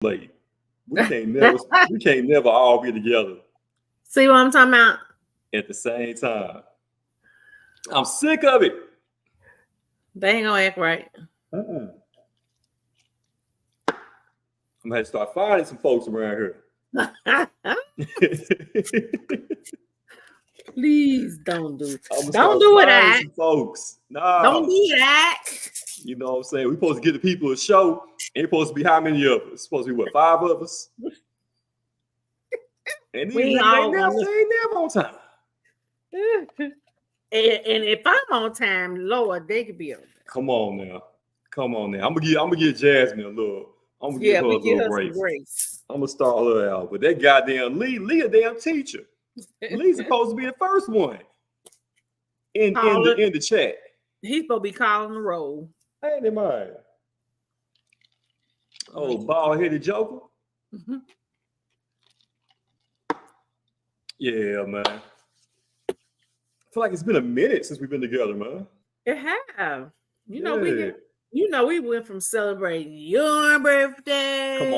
late. We can't never all be together See what I'm talking about? at the same time. I'm sick of it. They ain't gonna act right. I'm gonna have to start finding some folks around here. Please don't do it. I'm gonna Don't start do it, finding Act. some folks. Don't Nah, do it, Act. you know what I'm saying? We're supposed to get the people a show. Ain't supposed to be how many of us? It's supposed to be what, 5 of us? And these We niggas all they never on time. And if I'm on time, Lord, they could be on time. Come on now. I'm gonna give Jasmine a little. I'm gonna give her a little grace. I'm gonna start her out. But that goddamn Lee a damn teacher. Lee's supposed to be the first one in the chat. He's supposed to be calling the roll. Ain't it mine? Oh, bald-headed joker. Mm-hmm. Yeah, man. I feel like it's been a minute since we've been together, man. It have. You know, we went from celebrating your birthday. Come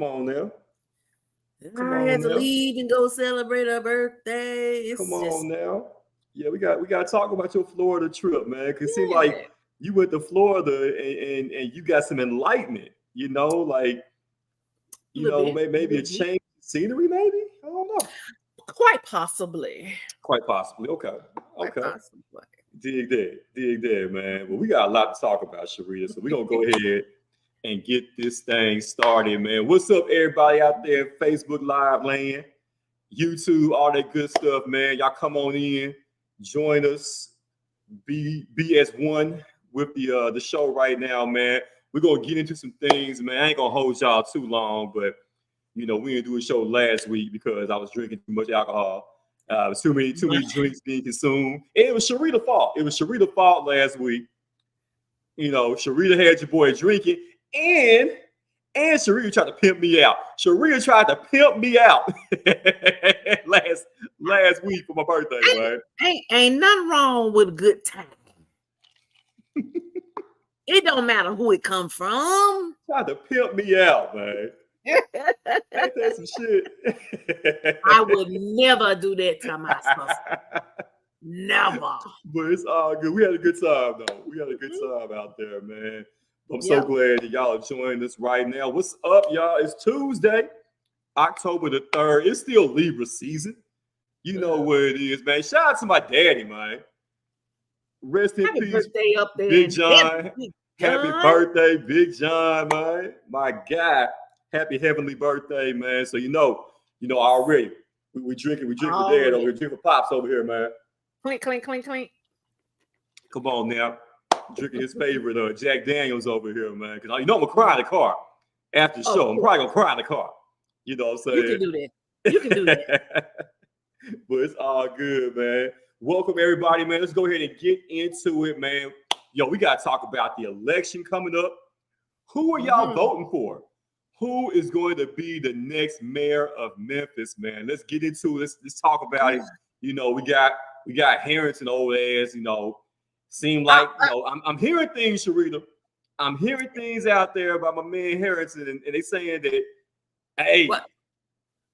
on now. I had to leave and go celebrate her birthday. Come on now. Yeah, we got to talk about your Florida trip, man. Cause it seemed like you went to Florida and you got some enlightenment. You know, like maybe a change of scenery, maybe. I don't know. Quite possibly. Okay. Possibly. Dig that, man. Well, we got a lot to talk about, Sharita. So we're gonna go ahead and get this thing started, man. What's up, everybody out there? Facebook Live land, YouTube, all that good stuff, man. Y'all come on in, join us, be as one with the show right now, man. We're gonna get into some things, man. I ain't gonna hold y'all too long, but we didn't do a show last week because I was drinking too much alcohol. Too many drinks being consumed. And it was Sharita's fault last week. Sharita had your boy drinking, and Sharita tried to pimp me out. last week for my birthday, man. Ain't nothing wrong with a good time. It don't matter who it come from. Tried to pimp me out, man. Ain't that some shit? I would never do that to my sister. Never. But it's all good. We had a good time, though. We had a good time out there, man. I'm so glad that y'all are joining us right now. What's up, y'all? It's Tuesday, October the 3rd. It's still Libra season. You know what it is, man. Shout out to my daddy, man. Rest in peace, birthday up there, Big John. Happy birthday, Big John, man. My guy. Happy heavenly birthday, man. So already we drinking for dad over here, drinking for pops over here, man. Clink, clink, clink, clink. Come on now. Drinking his favorite Jack Daniels over here, man. Because I'm gonna cry in the car after the show. I'm probably gonna cry in the car. You know what I'm saying? You can do that. But it's all good, man. Welcome everybody, man. Let's go ahead and get into it, man. Yo, we gotta talk about the election coming up. Who are y'all voting for? Who is going to be the next mayor of Memphis, man? Let's get into it. Let's talk about it. We got Harrington old ass, seem like, I'm hearing things, Sharita. I'm hearing things out there about my man Harrington, and they saying that, hey,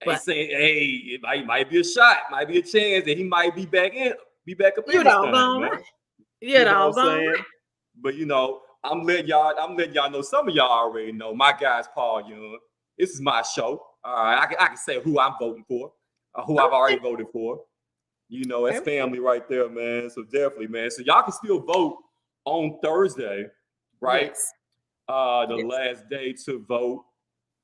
it might be a shot, might be a chance that he might be back up in this thing, man. You know what I'm saying? But I'm letting y'all know. Some of y'all already know. My guy's Paul Young. This is my show. All right, I can say who I'm voting for, who I've already voted for. That's family right there, man. So definitely, man. So y'all can still vote on Thursday, right? Yes. The last day to vote.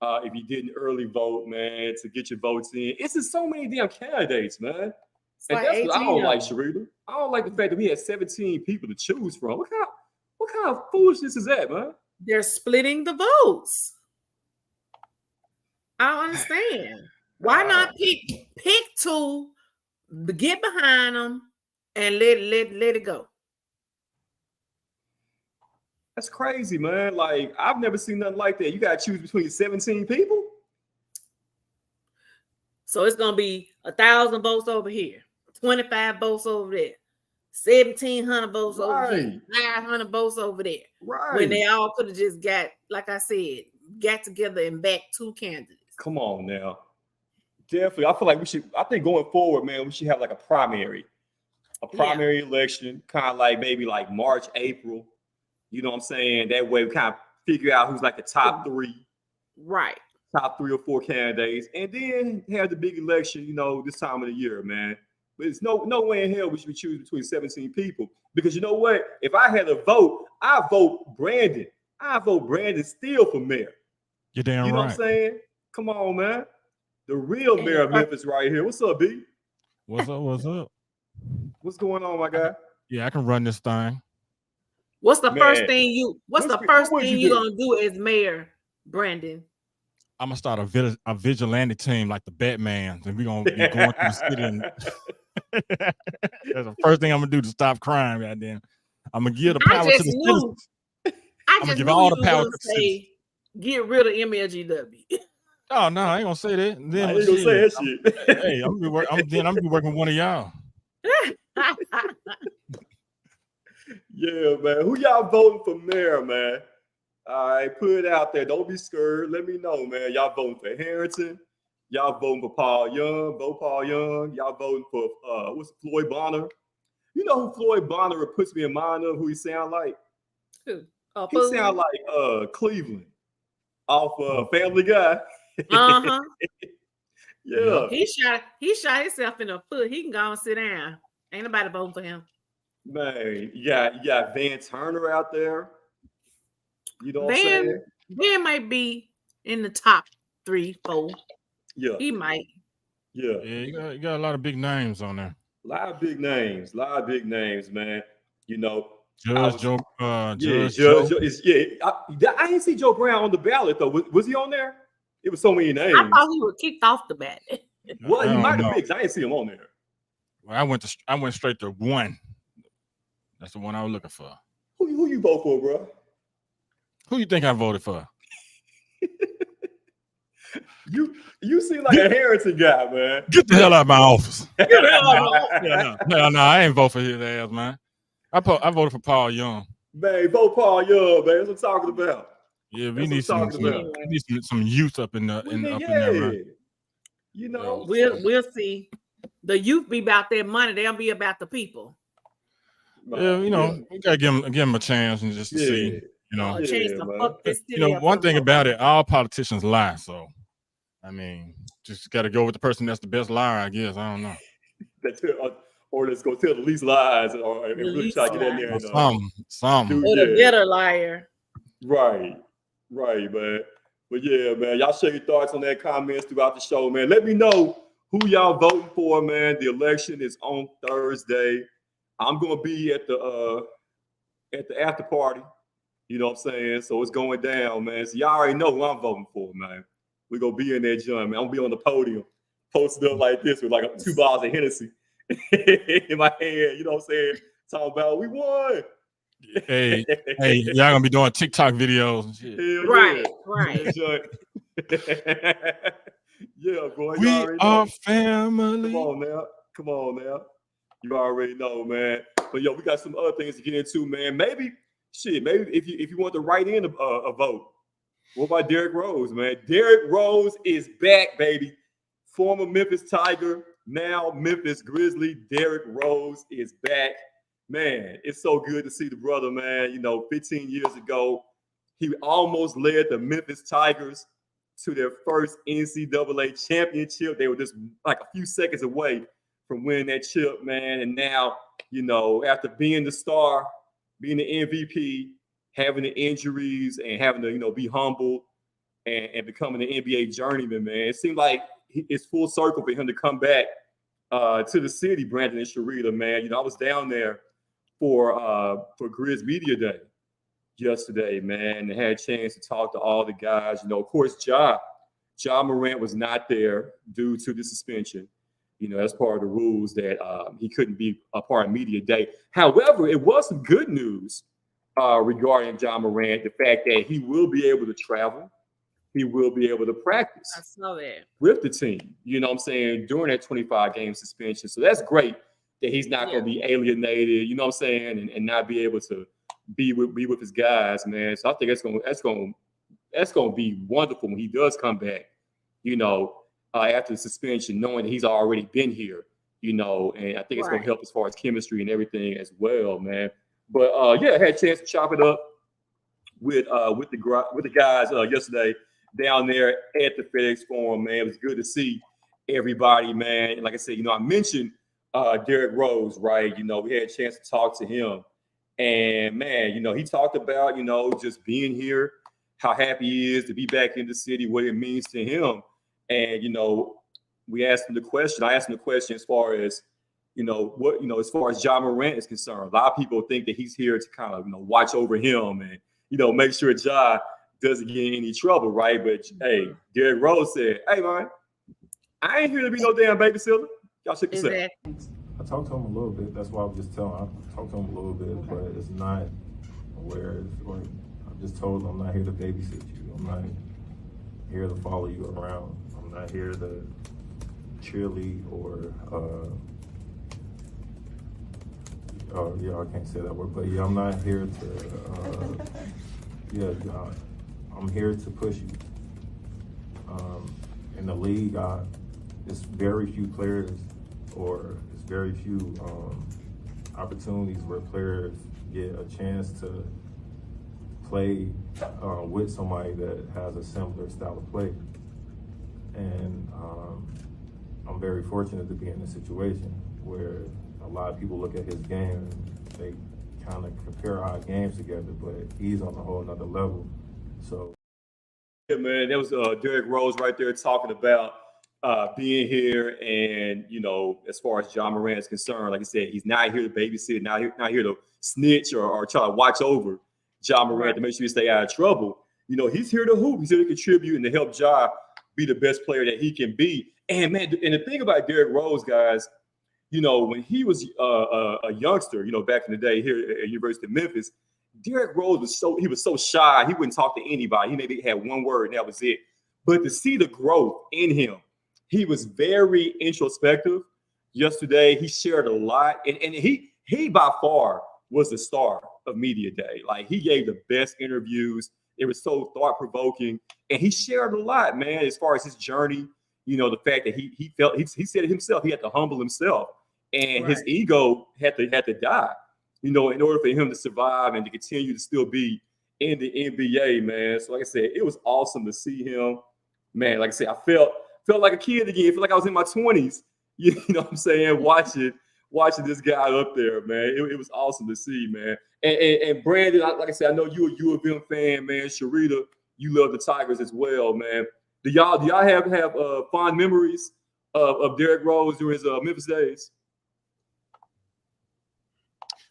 If you didn't early vote, man, to get your votes in. It's just so many damn candidates, man. And that's what I don't like, Sharita. I don't like the fact that we had 17 people to choose from. What kind of foolishness is that, man? They're splitting the votes. I don't understand. Why not pick two, get behind them, and let it go? That's crazy, man. Like, I've never seen nothing like that. You got to choose between 17 people? So it's going to be 1,000 votes over here, 25 votes over there, 1,700 votes over here, 900 votes over there. Right. When they all could have just got, like I said, got together and backed 2 candidates. Come on now. Definitely. I feel like I think going forward, man, we should have like a primary election, kind of like maybe like March, April. You know what I'm saying? That way we kind of figure out who's like the top 3. Right. Top 3 or 4 candidates. And then have the big election, this time of the year, man. But it's no way in hell we should be choosing between 17 people. Because you know what? If I had a vote, I vote Brandon. I vote Brandon Steele for mayor. You're damn right. You know what I'm saying? Come on, man. The real mayor of Memphis right here. What's up, B? What's up? What's going on, my guy? Yeah, I can run this thing. What's the first thing you gonna do as mayor, Brandon? I'm gonna start a vigilante team like the Batman, and we're gonna be going through the city. And that's the first thing I'm gonna do to stop crime. Goddamn, I'm gonna give the power to the citizens. I'm gonna give all the power to the citizens. Get rid of MLGW. Oh no, I ain't gonna say that. Then I ain't gonna say that shit. Hey, I'm gonna be working with one of y'all. Yeah, man. Who y'all voting for mayor, man? All right, put it out there. Don't be scared. Let me know, man. Y'all voting for Harrington? Y'all voting for Paul Young? Vote Paul Young. Y'all voting for Floyd Bonner? You know who Floyd Bonner puts me in mind of? Who he sound like? Who? He sound like Cleveland off Family Guy. Uh-huh. Yeah. He shot himself in the foot. He can go and sit down. Ain't nobody voting for him. Man, you got Van Turner out there. You know what I'm saying? Van might be in the top 3, 4. Yeah. He might. Yeah. Yeah, you got a lot of big names on there. A lot of big names, man. Judge Joe. I didn't see Joe Brown on the ballot though. Was he on there? It was so many names. I thought he was kicked off the ballot. Well, he might have been. I didn't see him on there. Well, I went straight to 1. That's the one I was looking for. Who you vote for, bro? Who you think I voted for? You seem like a Harrington guy, man. Get the hell out of my office. No, I ain't vote for his ass, man. I voted for Paul Young. Man, vote Paul Young, man. That's what I'm talking about. Yeah, we need some youth up in there, man. You know, we'll see. The youth be about their money. They'll be about the people. Yeah, we gotta give them a chance and just to see, one thing about it, all politicians lie. So, I mean, just gotta go with the person that's the best liar, I guess. I don't know. Or let's go tell the least lies, or really try to get in there. Some. Or the better liar. Right, man. But yeah, man, y'all share your thoughts on that, comments throughout the show, man. Let me know who y'all voting for, man. The election is on Thursday. I'm gonna be at the after party. You know what I'm saying? So it's going down, man. So y'all already know who I'm voting for, man. We're gonna be in that joint, man. I'm gonna be on the podium, posted up like this with like 2 bottles of Hennessy in my hand. You know what I'm saying? Talking about we won. Hey, y'all gonna be doing TikTok videos and shit. Right. Yeah, boy. We are family. Come on now. You already know, man. But yo, we got some other things to get into, man. Maybe if you want to write in a vote. What about Derrick Rose, man? Derrick Rose is back, baby. Former Memphis Tiger, now Memphis Grizzly. Derrick Rose is back. Man, it's so good to see the brother, man. 15 years ago, he almost led the Memphis Tigers to their first NCAA championship. They were just like a few seconds away from winning that chip, man. And now, after being the star, being the MVP, having the injuries and having to, be humble and becoming an NBA journeyman, man, it seemed like it's full circle for him to come back to the city, Brandon and Sharita, man. I was down there for GRIZZ Media Day yesterday, man, and had a chance to talk to all the guys. Of course, Ja Morant was not there due to the suspension. That's part of the rules that he couldn't be a part of Media Day. However, it was some good news regarding Ja Morant, the fact that he will be able to travel. He will be able to practice. I saw that. With the team, you know what I'm saying, during that 25-game suspension. So that's great that he's not going to be alienated, you know what I'm saying, and not be able to be with his guys, man. So I think that's going to that's gonna be wonderful when he does come back. After the suspension, knowing that he's already been here. And I think it's gonna help as far as chemistry and everything as well, man. But yeah, I had a chance to chop it up with the guys yesterday down there at the FedEx Forum, man. It was good to see everybody, man. And like I said, I mentioned Derrick Rose, right? We had a chance to talk to him. And man, he talked about, just being here, how happy he is to be back in the city, what it means to him. And, we asked him the question. I asked him the question as far as, as far as Ja Morant is concerned. A lot of people think that he's here to kind of, watch over him and, make sure Ja doesn't get in any trouble, right? But hey, Derrick Rose said, "Hey, man, I ain't here to be no damn babysitter. Y'all check this out." I talked to him a little bit. That's why I was just telling him. I talked to him a little bit, but it's not where I just told him I'm not here to babysit you. I'm not here to follow you around. I'm not here to cheerlead or I can't say that word, but yeah, I'm not here to I'm here to push you. In the league, there's very few players or there's very few opportunities where players get a chance to play with somebody that has a similar style of play. And I'm very fortunate to be in a situation where a lot of people look at his game and they kind of compare our games together, but he's on a whole nother level. So, yeah, man, that was Derrick Rose right there talking about being here, and as far as Ja Morant is concerned, like I said, he's not here to babysit, not here to snitch or try to watch over Ja Morant to make sure he stay out of trouble. He's here to hoop, he's here to contribute and to help Ja be the best player that he can be. And man, and the thing about Derrick Rose, guys, when he was a youngster, back in the day here at University of Memphis, Derrick Rose was so shy. He wouldn't talk to anybody. He maybe had one word and that was it. But to see the growth in him, he was very introspective. Yesterday, he shared a lot, and he by far was the star of Media Day. Like, he gave the best interviews. It was so thought-provoking, and he shared a lot, man, as far as his journey. The fact that he felt, he said it himself, he had to humble himself, and his ego had to die, in order for him to survive and to continue to still be in the NBA, man. So like I said, it was awesome to see him, man. Like I said, I felt like a kid again. I feel like I was in my 20s, you know what I'm saying, watching this guy up there, man. It was awesome to see, man. And Brandon, like I said, I know you're a U of M fan, man. Sharita, you love the Tigers as well, man. Do y'all have fond memories of Derrick Rose during his Memphis days?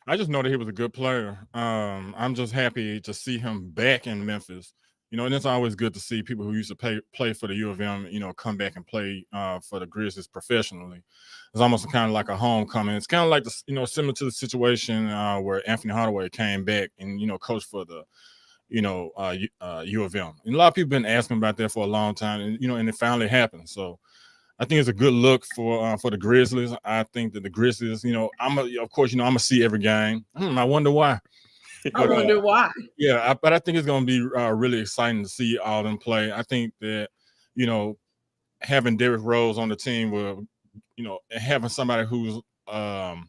I just know that he was a good player. I'm just happy to see him back in Memphis. And it's always good to see people who used to play for the U of M, come back and play for the Grizzlies professionally. It's almost kind of like a homecoming. It's kind of like similar to the situation where Anthony Hardaway came back and coached for the U of M. And a lot of people been asking about that for a long time, and and it finally happened. So I think it's a good look for the Grizzlies. I think that the Grizzlies, I'm gonna see every game. I wonder why. I wonder why. Yeah, but I think it's going to be really exciting to see all them play. I think that, having Derrick Rose on the team will, having somebody who's been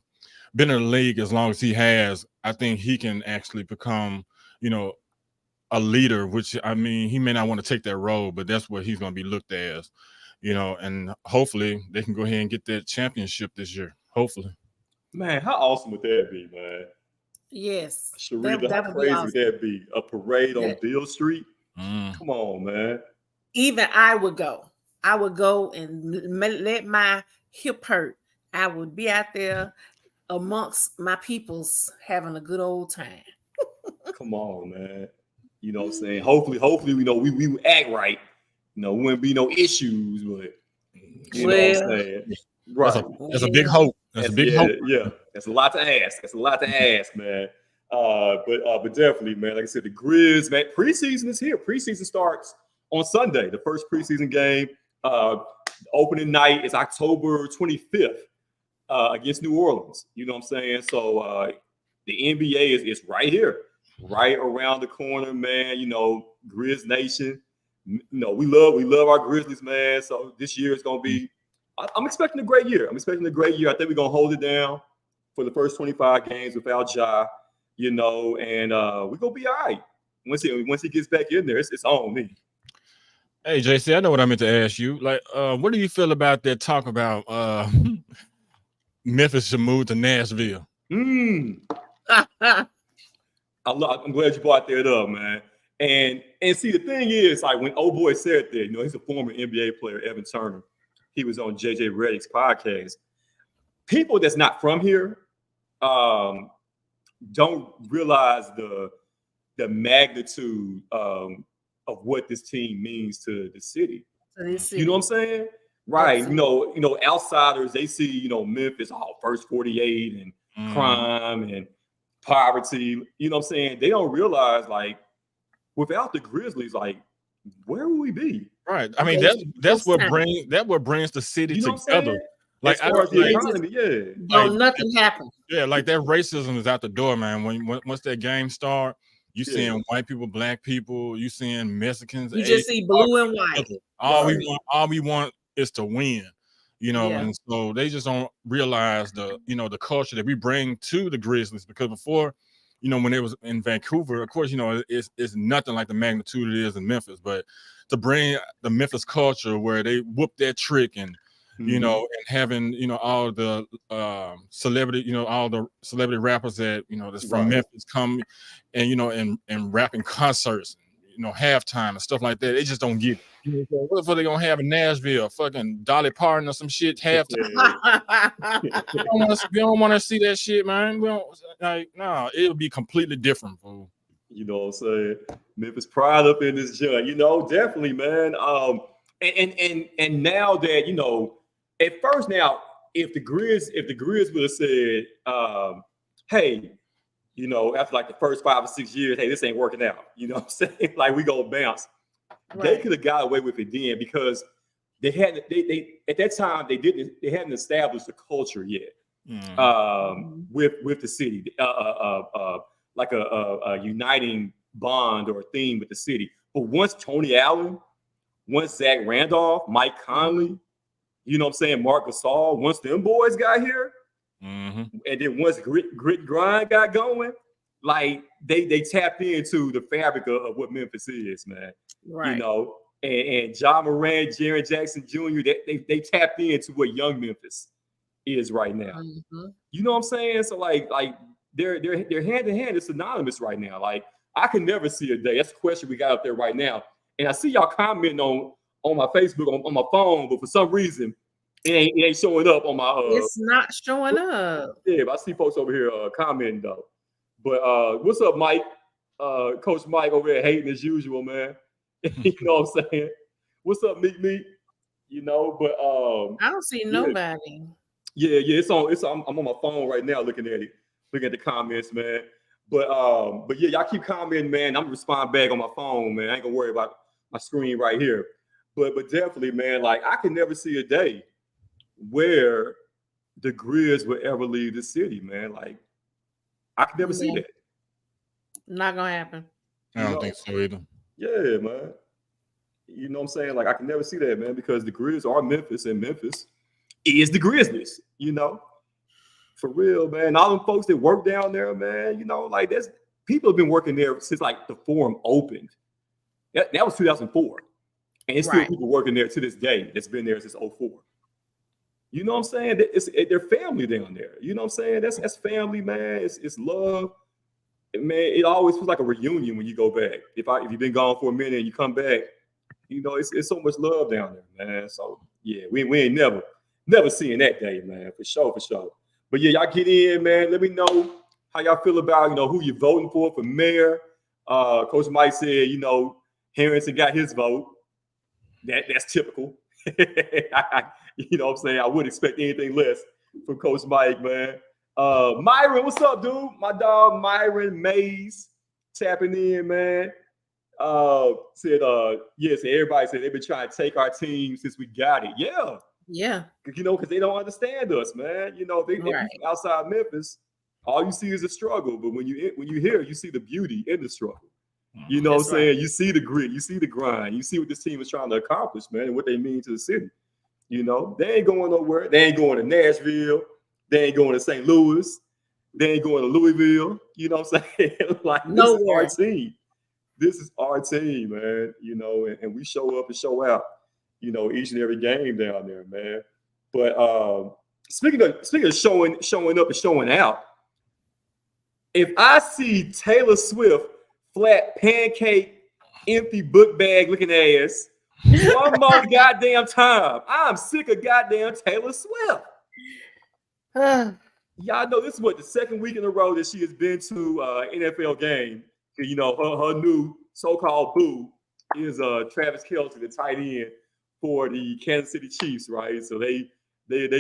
in the league as long as he has, I think he can actually become, a leader, which, I mean, he may not want to take that role, but that's what he's going to be looked as, and hopefully they can go ahead and get that championship this year. Hopefully. Man, how awesome would that be, man? Yes. Sharita, how crazy would that be? A parade on Beale Street? Come on, man. Even I would go. I would go and let my hip hurt. I would be out there amongst my peoples having a good old time. Come on, man. You know what I'm saying? Hopefully, we would act right. We wouldn't be no issues, but you know what I'm saying? Right. That's a big hope. That's a big hope. Yeah. That's a lot to ask. Man. But definitely, man, like I said, the GRIZZ, man, preseason is here. Preseason starts on Sunday. The first preseason game, opening night is October 25th against New Orleans. You know what I'm saying? So the NBA is right here. right around the corner, man. You know, Grizz Nation. You know, we love our Grizzlies, man. So this year is gonna be. I'm expecting a great year. I think we're gonna hold it down for the first 25 games without Ja. You know, and we're gonna be all right once he gets back in there. It's on me. Hey JC, I know what I meant to ask you. Like, what do you feel about that talk about Memphis should move to Nashville? I'm glad you brought that up, man. And see, the thing is, like when old boy said that, you know, he's a former NBA player, Evan Turner. He was on JJ Redick's podcast. People that's not from here don't realize the magnitude of what this team means to the city. You know what I'm saying? Right. You know, outsiders, they see, you know, Memphis, first 48 and crime and poverty. You know what I'm saying? They don't realize, like, without the Grizzlies, like, where would we be? Right. I mean, that's what brings the city together. Like, as far as the economy, don't nothing happen. Yeah, like that racism is out the door, man. Once that game start, you seeing white people, black people, you seeing Mexicans. You just see blue and white. All we want is to win, you know. And so they just don't realize the culture that we bring to the Grizzlies, because before, you know, when it was in Vancouver, of course, you know, it's nothing like the magnitude it is in Memphis, but to bring the Memphis culture where they whoop that trick and you know, and having, you know, all the celebrity, you know, all the celebrity rappers that, you know, that's from Memphis come and, you know, and rapping concerts, you know, halftime and stuff like that. They just don't get it. What if they gonna have in Nashville, fucking Dolly Parton or some shit halftime? We don't want to see that shit, man. We don't, like, no, it'll be completely different, fool. You know what I'm saying? Memphis pride up in this joint, you know, definitely, man. And now that, you know, at first, now, if the Grizz would have said, hey, you know, after like the first 5 or 6 years, hey, this ain't working out, you know what I'm saying? Like, we gonna bounce. They could have got away with it then, because they at that time they hadn't established a culture yet with the city, like a uniting bond or a theme with the city. But once Tony Allen, once Zach Randolph, Mike Conley, you know what I'm saying, Marc Gasol, once them boys got here, and then once grit grind got going, like they tapped into the fabric of what Memphis is, man. Right. You know, and Ja Morant, Jaren Jackson Jr., they tapped into what young Memphis is right now. You know what I'm saying? So like they're hand in hand. It's synonymous right now. Like, I can never see a day. That's the question we got up there right now. And I see y'all commenting on my Facebook, on my phone, but for some reason, it ain't showing up on my. It's not showing up. Yeah, but I see folks over here commenting though. But what's up, Mike? Coach Mike over there hating as usual, man. You know what I'm saying? What's up, Meek? You know, but I don't see nobody. Yeah, it's on. I'm on my phone right now, looking at the comments, man. But yeah, y'all keep commenting, man. I'm gonna respond back on my phone, man. I ain't gonna worry about my screen right here. But definitely, man, like, I can never see a day where the Grizz would ever leave the city, man. Like, I can never see that. Not gonna happen. I don't think so either. Yeah, man. You know what I'm saying? Like, I can never see that, man, because the Grizz are Memphis, and Memphis is the Grizzlies, you know? For real, man. All them folks that work down there, man, you know, like, there's people have been working there since, like, the Forum opened. That was 2004. And it's still people working there to this day that's been there since 2004. You know what I'm saying? They're family down there. You know what I'm saying? That's family, man. It's love. Man, it always feels like a reunion when you go back. If you've been gone for a minute and you come back, you know, it's so much love down there, man. So yeah, we ain't never seeing that day, man, for sure. But yeah, y'all get in, man. Let me know how y'all feel about, you know, who you're voting for mayor. Coach Mike said, you know, Harrison got his vote. That's typical. You know what I'm saying? I wouldn't expect anything less from Coach Mike, man. Myron, what's up, dude? My dog Myron Mays tapping in, man. Said, yes, everybody said they've been trying to take our team since we got it. Yeah. Yeah. You know, because they don't understand us, man. You know, they outside Memphis. all you see is a struggle. But when you hear, you see the beauty in the struggle. You know what I'm saying? You see the grit, you see the grind, you see what this team is trying to accomplish, man, and what they mean to the city. You know, they ain't going nowhere. They ain't going to Nashville. They ain't going to St. Louis. They ain't going to Louisville. You know what I'm saying? Like, this is our team. This is our team, man. You know, and we show up and show out, you know, each and every game down there, man. But speaking of showing up and showing out, if I see Taylor Swift flat pancake, empty book bag looking ass one more goddamn time, I'm sick of goddamn Taylor Swift. Y'all know this is what the second week in a row that she has been to NFL game. You know, her new so-called boo is Travis Kelce, the tight end for the Kansas City Chiefs, right? So they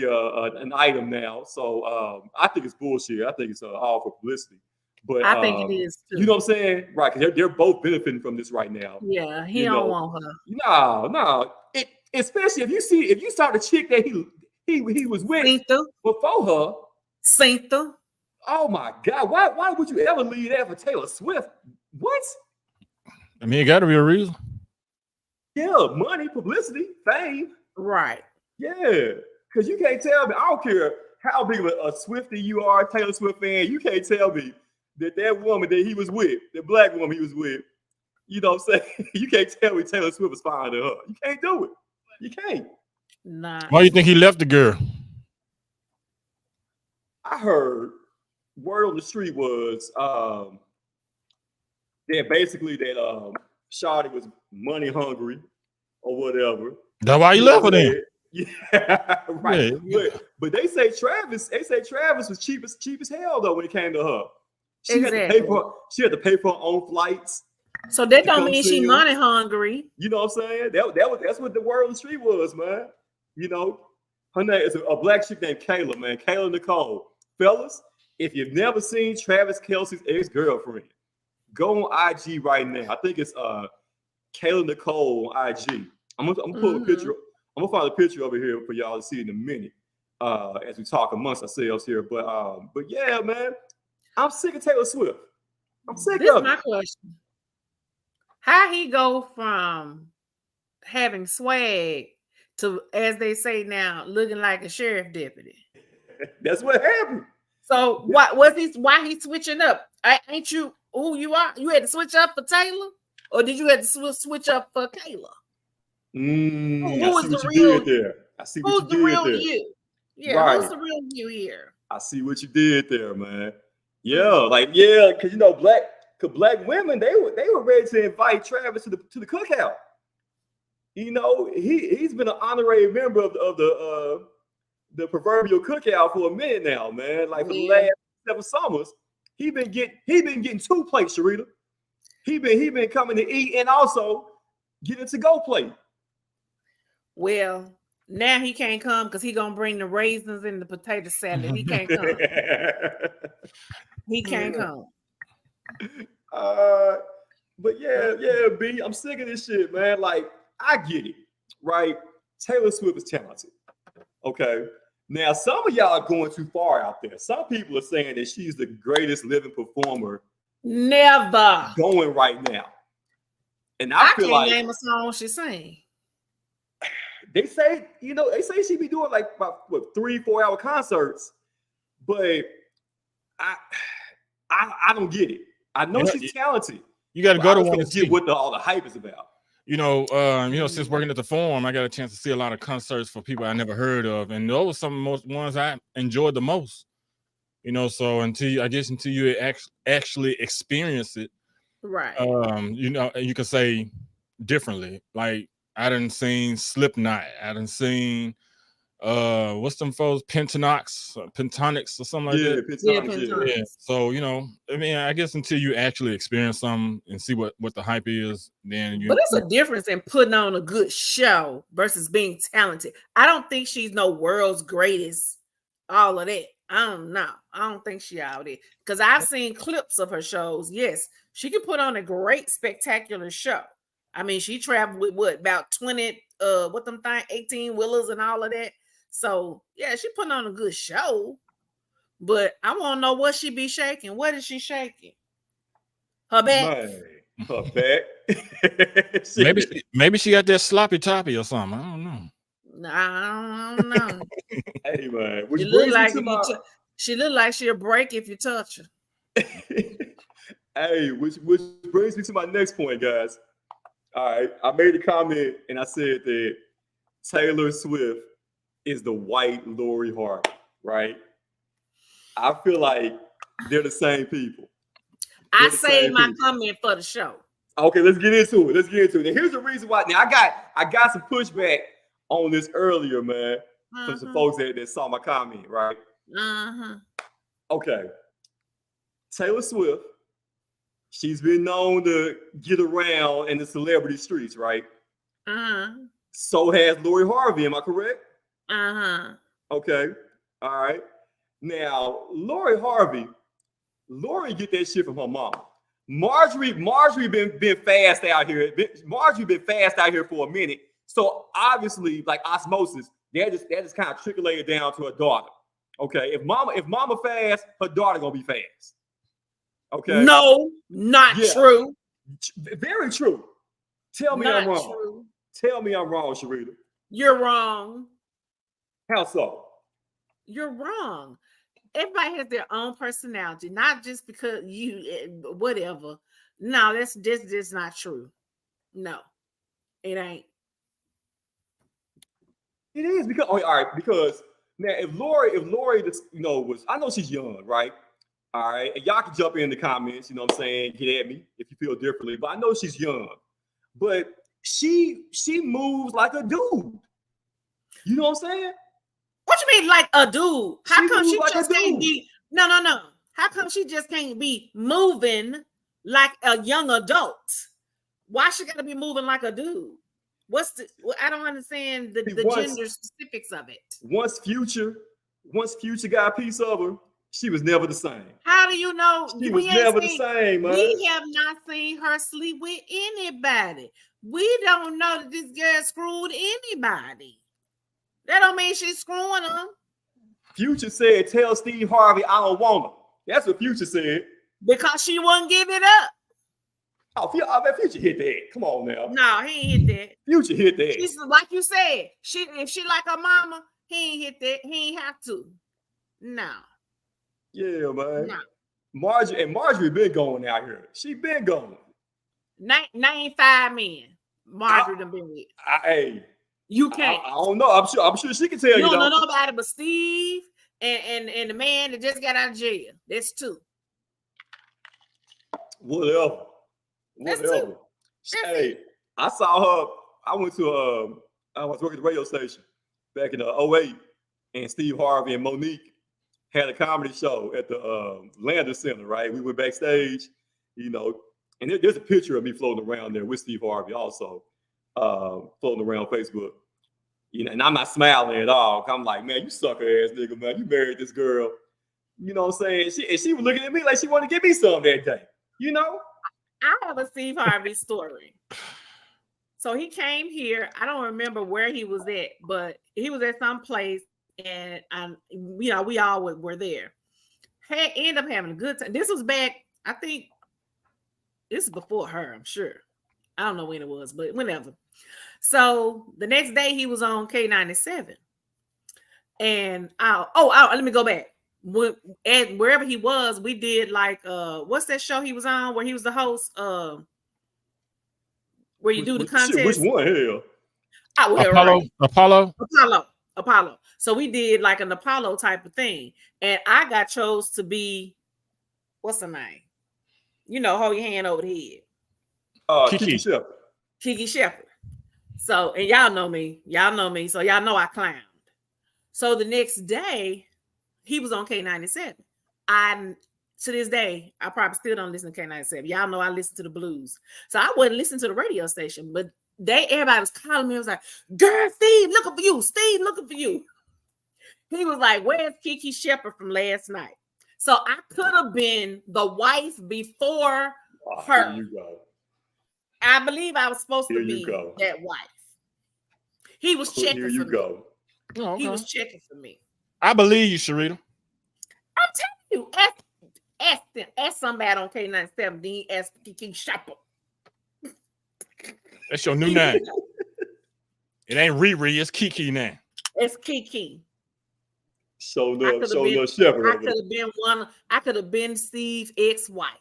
are an item now. So I think it's bullshit. I think it's all for publicity. But I think it is too. You know what I'm saying? Right, because they're both benefiting from this right now. Yeah, he don't want her. No. Especially if you saw the chick that he was with before her. Saintha. Oh my God! Why would you ever leave that for Taylor Swift? What? I mean, it got to be a reason. Yeah, money, publicity, fame. Right. Yeah, because you can't tell me. I don't care how big of a Swiftie you are, Taylor Swift fan. You can't tell me that woman that he was with, the black woman he was with, you know what I'm saying? You can't tell me Taylor Swift was fine to her. You can't do it. You can't. Nah. Why do you think he left the girl? I heard word on the street was that basically that Shawty was money hungry or whatever. That's why he left her then. Yeah, right. Yeah. But they say Travis was cheap as hell though when it came to her. She had to pay for her own flights. So that don't mean she money hungry. You know what I'm saying? That's what the word on the street was, man. You know, her name is a black chick named Kayla, man. Kayla Nicole. Fellas, if you've never seen Travis Kelce's ex-girlfriend, go on IG right now. I think it's Kayla Nicole on IG. I'm gonna pull a picture. I'm gonna find a picture over here for y'all to see in a minute as we talk amongst ourselves here. But yeah, man, I'm sick of Taylor Swift. I'm sick of it. This is my question. How he go from having swag to, as they say now, looking like a sheriff deputy? That's what happened. So why he switching up? Ain't you who you are? You had to switch up for Taylor, or did you have to switch up for Kayla? Who is the real there? I see what you did there. Who's the real you? Yeah, right. Who's the real you here? I see what you did there, man. Yeah, because you know, black women they were ready to invite Travis to the cookout. You know, he's been an honorary member of the proverbial cookout for a minute now, man. Like for the last 7 summers, he been getting 2 plates, Sharita. He been coming to eat and also getting to go plate. Well, now he can't come because he gonna bring the raisins and the potato salad. He can't come. He can't come. But yeah, B, I'm sick of this shit, man. Like, I get it, right? Taylor Swift is talented. Okay. Now, some of y'all are going too far out there. Some people are saying that she's the greatest living performer. Never. Going right now. And I feel like can't name a song she sang. They say she be doing like about 3-4 hour concerts, but I don't get it. I know she's talented. You got to go to one and see what all the hype is about. Since working at the Forum, I got a chance to see a lot of concerts for people I never heard of, and those were some of the most ones I enjoyed the most. You know, so until you actually experience it, right? You can say differently. Like I done seen Slipknot, I done seen what's them folks, Pentatonics or something like that. Pentatonics. Yeah. So I guess until you actually experience something and see what the hype is, then you. But it's a difference in putting on a good show versus being talented. I don't think she's no world's greatest. All of that. I don't know. I don't think she out there because I've seen clips of her shows. Yes, she can put on a great, spectacular show. I mean, she traveled with about 20, 18 wheelers and all of that. So yeah, she putting on a good show. But I want to know what she be shaking. What is she shaking? Her back. Man, her back. Maybe she got that sloppy toppy or something. I don't know. Nah, I don't know. Hey man, which She look brings like me to my she look like she'll break if you touch her. hey, which brings me to my next point, guys. All right, I made a comment and I said that Taylor Swift is the white Lori Harvey, right? I feel like they're the same people. I saved my comment for the show. Okay, let's get into it. And here's the reason why. Now I got some pushback on this earlier, man, from some folks that saw my comment, right? Okay. Taylor Swift, she's been known to get around in the celebrity streets, right? So has Lori Harvey, am I correct? Okay. All right. Now, Lori get that shit from her mama. Marjorie been fast out here. Marjorie been fast out here for a minute. So obviously, like osmosis, that just kind of trickling down to her daughter. Okay. If mama fast, her daughter gonna be fast. Okay. No, not true. Very true. Tell me I'm wrong. True. Tell me I'm wrong, Sharita. You're wrong. How so? You're wrong. Everybody has their own personality, not just because you whatever. No, that's just not true. No, it ain't. It is because all right, because now if Lori just, was, I know she's young, right? All right, and y'all can jump in the comments, you know what I'm saying, get at me if you feel differently, but I know she's young. But she moves like a dude. You know what I'm saying? What you mean, like a dude? How come she like just can't be? No. How come she just can't be moving like a young adult? Why she gotta be moving like a dude? I don't understand the gender specifics of it. Once Future got a piece of her, she was never the same. How do you know? She was never the same, man. We have not seen her sleep with anybody. We don't know that this girl screwed anybody. That don't mean she's screwing them. Future said, tell Steve Harvey I don't want her. That's what Future said. Because she wouldn't give it up. I bet Future hit that. Come on now. No, he ain't hit that. Future hit that. She's like you said. If she like her mama, he ain't hit that. He ain't have to. No. Yeah, man. No. Marjorie been going out here. She been going. Name 5 men. Marjorie done been with. Hey. You can't. I don't know. I'm sure she can tell you. You don't know nobody but Steve and the man that just got out of jail. That's 2. Whatever. That's 2. Hey, I saw her. I was working at the radio station back in 2008, and Steve Harvey and Monique had a comedy show at the Lander Center, right? We went backstage, and there's a picture of me floating around there with Steve Harvey also. Floating around Facebook, and I'm not smiling at all. I'm like, man, you sucker ass nigga, man. You married this girl, you know what I'm saying? She was looking at me like she wanted to give me some that day, I have a Steve Harvey story. So he came here. I don't remember where he was at, but he was at some place, and we all were there. Ended up having a good time. This was back, I think. This is before her, I'm sure. I don't know when it was, but whenever. So the next day he was on K97. And let me go back. Wherever he was, we did like what's that show he was on where he was the host? Where you do the contest. Which one? Hell. Apollo. So we did like an Apollo type of thing. And I got chose to be, what's her name? Hold your hand over the head. Kiki Shepherd. So, and y'all know me, so y'all know I clowned. So the next day, he was on K97. To this day, I probably still don't listen to K97. Y'all know I listen to the blues. So I wouldn't listen to the radio station, but everybody was calling me. It was like, girl, Steve, looking for you. Steve, looking for you. He was like, where's Kiki Shepherd from last night? So I could have been the wife before her. Here you go. I believe I was supposed to be that wife. He was checking for me. Oh, okay. He was checking for me. I believe you, Sharita. I'm You ask somebody on K97, then ask Kiki Shopper. That's your new name. It ain't Riri, it's Kiki now. It's Kiki. Show I no could have shepherd. been I could have been Steve's ex-wife.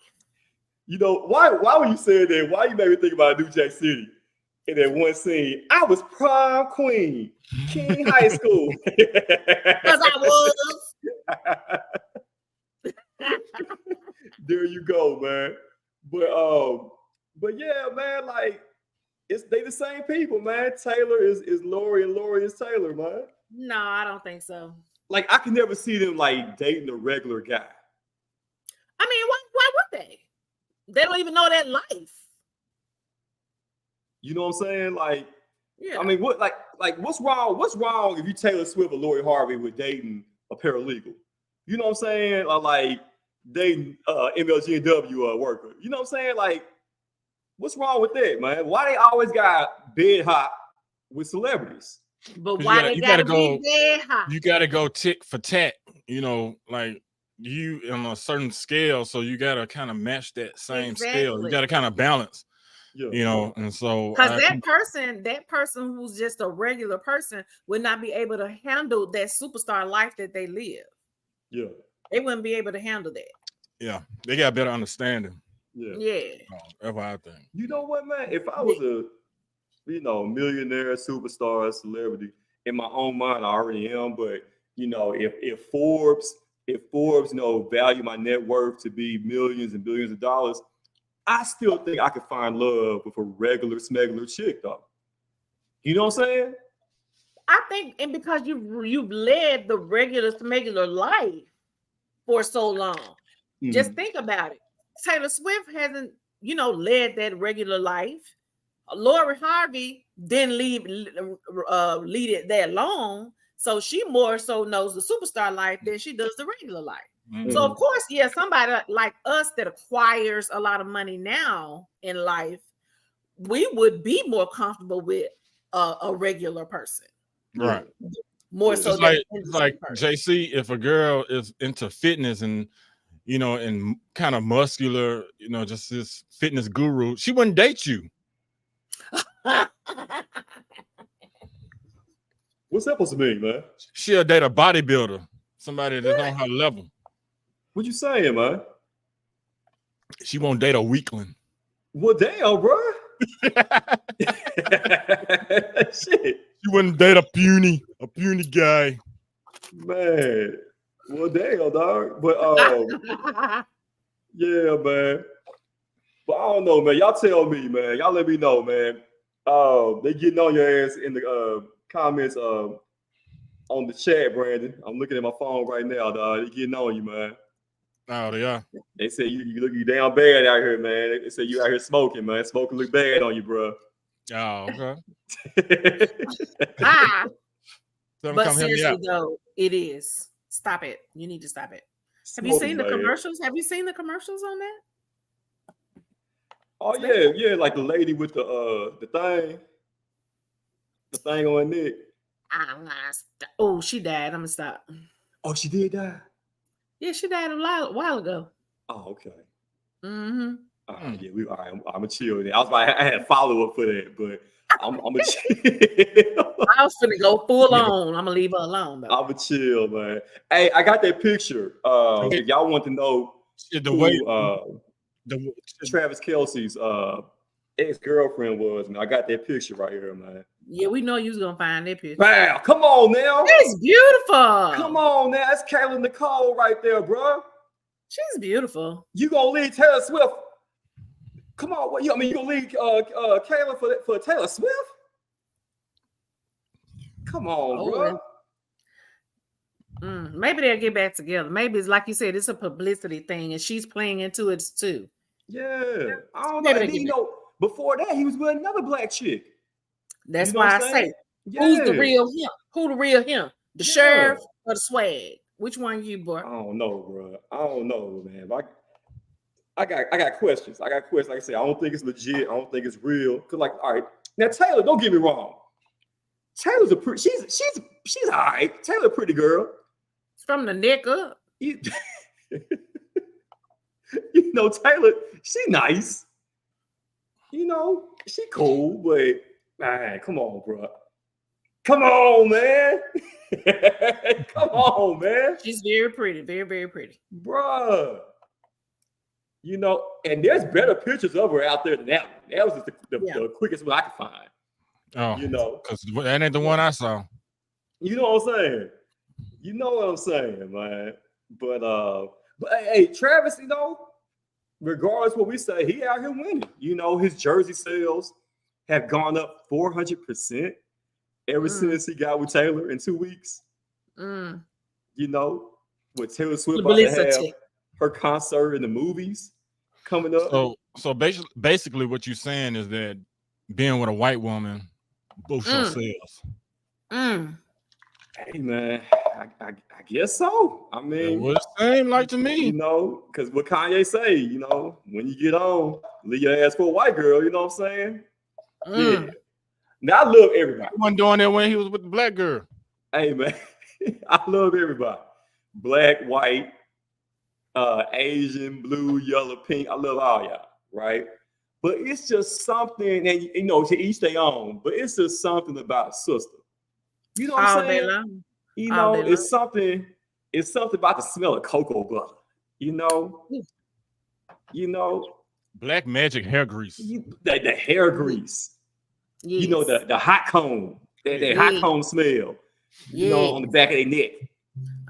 You know, why when you said that, why you made me think about New Jack City in that one scene? I was prom queen, King High School. Because I was. There you go, man. But yeah, man, like they the same people, man. Taylor is Lori and Lori is Taylor, man. No, I don't think so. Like I can never see them like dating a regular guy. I mean, why would they? They don't even know that life. You know what I'm saying? Like, yeah. I mean, what's wrong? What's wrong if you Taylor Swift or Lori Harvey with dating a paralegal? You know what I'm saying? Or like dating MLGW worker. You know what I'm saying? Like, what's wrong with that, man? Why they always got bed hot with celebrities? But why they gotta be bed hot? You gotta go tick for tat, you know, like you on a certain scale, so you gotta kind of match that same scale. You gotta kind of balance, you know, and so because that person who's just a regular person would not be able to handle that superstar life that they live. Yeah, they wouldn't be able to handle that. Yeah, they got better understanding. Yeah. That's what I think. You know what, man? If I was a millionaire, superstar, celebrity, in my own mind, I already am. But you know, if Forbes, value my net worth to be millions and billions of dollars, I still think I could find love with a regular smuggler chick, though. You know what I'm saying? I think, and because you've led the regular smuggler life for so long, just think about it. Taylor Swift hasn't, led that regular life. Lori Harvey didn't lead it that long, so she more so knows the superstar life than she does the regular life. So of course, somebody like us that acquires a lot of money now in life, we would be more comfortable with a regular person, right? More so it's like JC. If a girl is into fitness and and kind of muscular, just this fitness guru, she wouldn't date you. What's that supposed to mean, man? She'll date a bodybuilder, somebody that's on her level. What you saying, man? She won't date a weakling. Well, damn, bro. Shit. She wouldn't date a puny guy. Man. Well, damn, dog. But yeah, man. But I don't know, man. Y'all tell me, man. Y'all let me know, man. They getting on your ass in the comments on the chat, Brandon. I'm looking at my phone right now, dog. They getting on you, man. Oh, they are. They say you look damn bad out here, man. They say you out here smoking, man. Smoking look bad on you, bro. Oh, okay. But seriously, though, it is. Stop it. You need to stop it. Have you seen the commercials? Have you seen the commercials on that? Oh yeah, like the lady with the thing on her neck. I'm gonna stop. Oh, she died. I'm gonna stop. Oh, she did die? Yeah, she died a while ago. Oh, okay. Mm-hmm. All right, yeah, all right. I'm a chill. I had a follow up for that, but I'm a chill. I was finna go full on. I'm gonna leave her alone though. I'm a chill, man. Hey, I got that picture. If y'all want to know Travis Kelce's ex-girlfriend was, man, I got that picture right here, man. Yeah, we know you was gonna find that picture. Wow, come on now. She's beautiful. Come on now. That's Kayla Nicole right there, bro. She's beautiful. You gonna leave Taylor Swift? Come on, you gonna leave Kayla for Taylor Swift? Come on, bro. Maybe they'll get back together. Maybe it's like you said, it's a publicity thing, and she's playing into it too. Yeah, I don't know. And then, before that, he was with another black chick. That's why I say, who's the real him? Who the real him? The sheriff or the swag? Which one you, boy? I don't know, bro. I don't know, man. I got questions. Like I said, I don't think it's legit. I don't think it's real. Cause all right, now Taylor, don't get me wrong. Taylor's she's all right. Taylor, a pretty girl. From the neck up. You know, Taylor, she nice. You know, she cool, but man, come on, bro. Come on, man. Come on, man. She's very pretty, very, very pretty. Bruh. You know, and there's better pictures of her out there than that one. That was just the quickest one I could find. Oh, you know, because that ain't the one I saw. You know what I'm saying? You know what I'm saying, man. But hey, Travis, you know, regardless what we say, he out here winning. You know, his jersey sales have gone up 400% ever since he got with Taylor in 2 weeks. You know, with Taylor Swift about to have her concert in the movies coming up. So basically what you're saying is that being with a white woman boosts your sales. Hey man, I guess so. I mean, it would seem like to me, you know, because what Kanye say, you know, when you get on, leave your ass for a white girl. You know what I'm saying? Yeah. Now I love everybody. He wasn't doing that when he was with the black girl. Hey man, I love everybody. Black, white, Asian, blue, yellow, pink. I love all y'all, right? But it's just something, and you know, to each their own. But it's just something about a sister. You know what I'm saying? You know, it's something about the smell of cocoa butter. You know, Black Magic hair grease. The hair grease. Yes. You know, the hot comb, that hot comb smell. You know, on the back of their neck.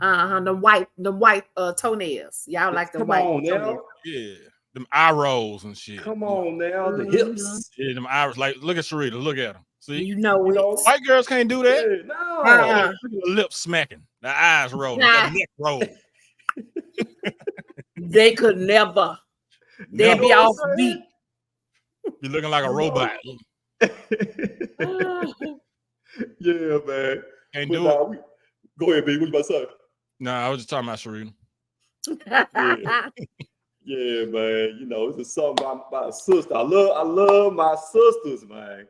The white toenails. Y'all like the white toenails. Yeah. Them eye rolls and shit. Come on now, the hips. Yeah, them eyes. Like, look at Sharita. Look at them. See, you know, white girls can't do that. Yeah, no, look at the lips smacking, the eyes rolling, the neck roll. They could never. They'd be off beat. Be looking like a robot. Yeah, man. Can't do it. Go ahead, B. What you about to say? No, I was just talking about Sharita. Yeah, man. You know, it's just something about a sister. I love my sisters, man.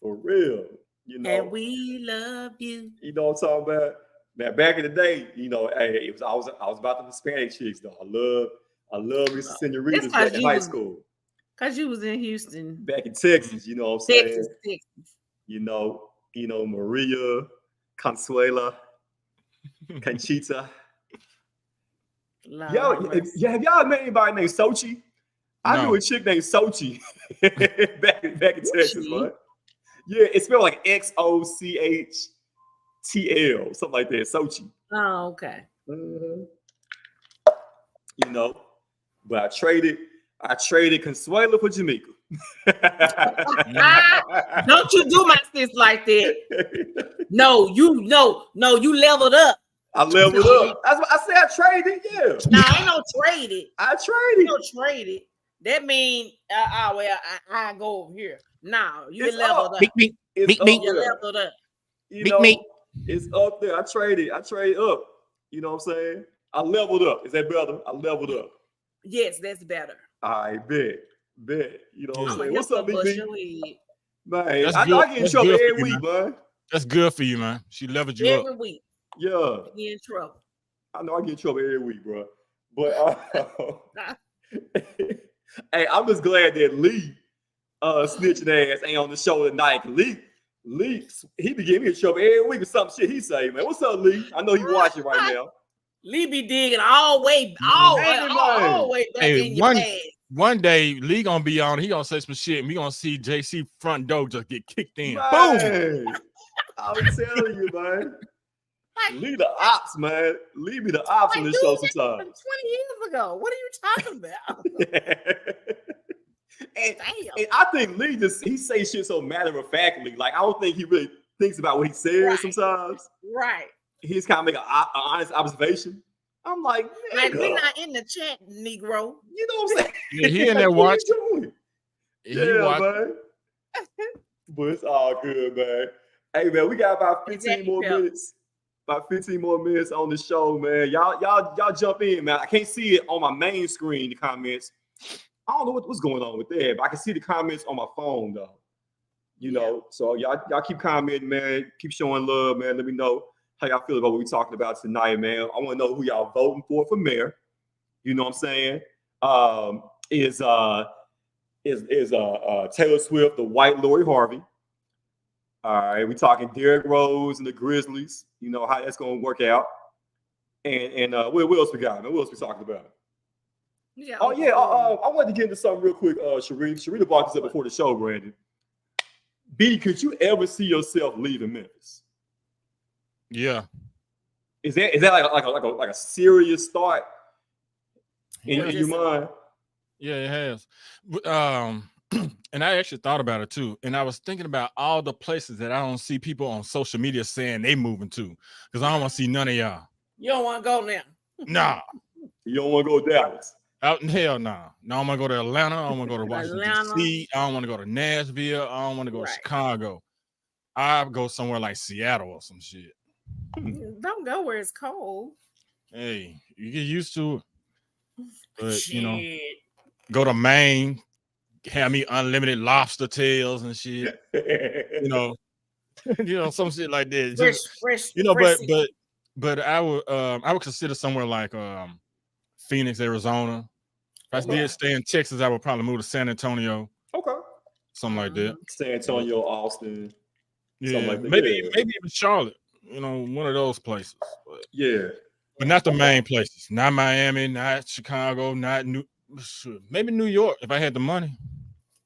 For real. You know. And we love you. You know what I'm talking about? Now, back in the day, you know, hey, I was about the Hispanic chicks, though. I love Miss Senoritas back in high school. Because you was in Houston. Back in Texas, you know what I'm saying? Texas. You know, Maria, Consuela, Conchita. Have y'all met anybody named Sochi? I knew a chick named Sochi back in Texas, man. Yeah, it spelled like XOCHTL, something like that. Sochi. Oh, okay. You know, but I traded Consuela for Jamaica. Don't you do my sis like that? No, you leveled up. I leveled up. That's what I said. I traded. Yeah. No, ain't no traded. I traded. No traded. That means I go over here. No, you leveled up. Me. You leveled up. You know, it's up there. I traded up. You know what I'm saying? I leveled up. Is that better? I leveled up. Yes, that's better. I bet. You know what I'm saying? What's up, Big? Man, I get in trouble every week, man. That's good for you, man. She leveled you up. Every week. Yeah. Get in trouble. I know I get in trouble every week, bro. But hey, I'm just glad that Lee snitching ass ain't on the show tonight. Lee, he be getting me in trouble every week with some shit he say, man. What's up, Lee? I know he watching right now. Lee be digging all way back in your past. One day, Lee gonna be on. He gonna say some shit, and we gonna see JC front door just get kicked in. Man, boom! I'm telling you, man. Lee the ops, man. Lee be the ops on this show sometimes. 20 years ago. What are you talking about? and I think Lee he say shit so matter of factly. Like I don't think he really thinks about what he says sometimes. Right. He's kind of make an honest observation. I'm like we're not in the chat, Negro. You know what I'm saying? Yeah, he in there watching. Man. But it's all good, man. Hey, man, we got about 15 more minutes. About 15 more minutes on the show, man. Y'all jump in, man. I can't see it on my main screen, the comments. I don't know what's going on with that, but I can see the comments on my phone, though. You know, so y'all keep commenting, man. Keep showing love, man. Let me know how y'all feel about what we're talking about tonight, man. I want to know who y'all voting for mayor. You know what I'm saying? Is Taylor Swift, the white Lori Harvey. All right, we talking Derrick Rose and the Grizzlies. You know how that's gonna work out. And what else we got? Man? What else we talking about? Yeah. Oh yeah, I wanted to get into something real quick. Sharita brought this up before the show, Brandon. B, could you ever see yourself leaving Memphis? Yeah. Is that like a serious thought in your mind? Yeah, it has. And I actually thought about it too. And I was thinking about all the places that I don't see people on social media saying they moving to, because I don't want to see none of y'all. You don't want to go now. Nah. You don't want to go Dallas. Out in hell, nah. No, I'm gonna go to Atlanta. I don't want to go to Washington D.C. I don't want to go to Nashville. I don't want to go to Chicago. I'll go somewhere like Seattle or some shit. Don't go where it's cold. Hey, you get used to it. But you know, go to Maine, have me unlimited lobster tails and shit. You know, some shit like that. Fresh, but I would consider somewhere like Phoenix, Arizona. If I did stay in Texas, I would probably move to San Antonio. Okay. Something like that. San Antonio, Austin. Yeah, like that. maybe even Charlotte. One of those places. But not the main places. Not Miami, not Chicago, not maybe New York if I had the money.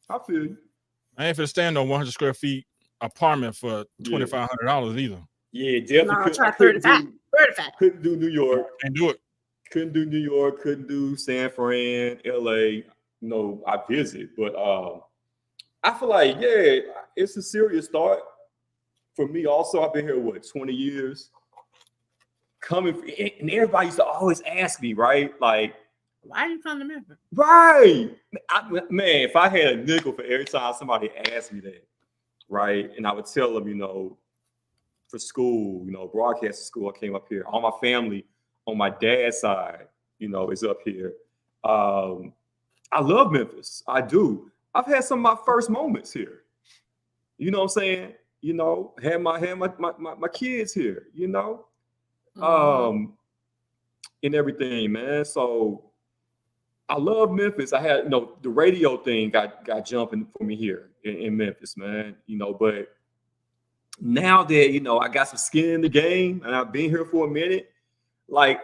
I feel you. I ain't finna stand on 100 square feet apartment for $2,500 either. Yeah, definitely. No, try 35. Couldn't do New York. And do it. Couldn't do New York. Couldn't do San Fran, LA. No, I visit, but I feel like it's a serious thought for me. Also, I've been here 20 years. And everybody used to always ask me, right? Like, why you come to Memphis? Right. Man, if I had a nickel for every time somebody asked me that, right? And I would tell them, for school, broadcasting school, I came up here. All my family on my dad's side, is up here. I love Memphis. I do. I've had some of my first moments here. You know what I'm saying? Had my kids here, and everything, man. So I love Memphis. I had, the radio thing got jumping for me here in Memphis, man. But now that, I got some skin in the game and I've been here for a minute, like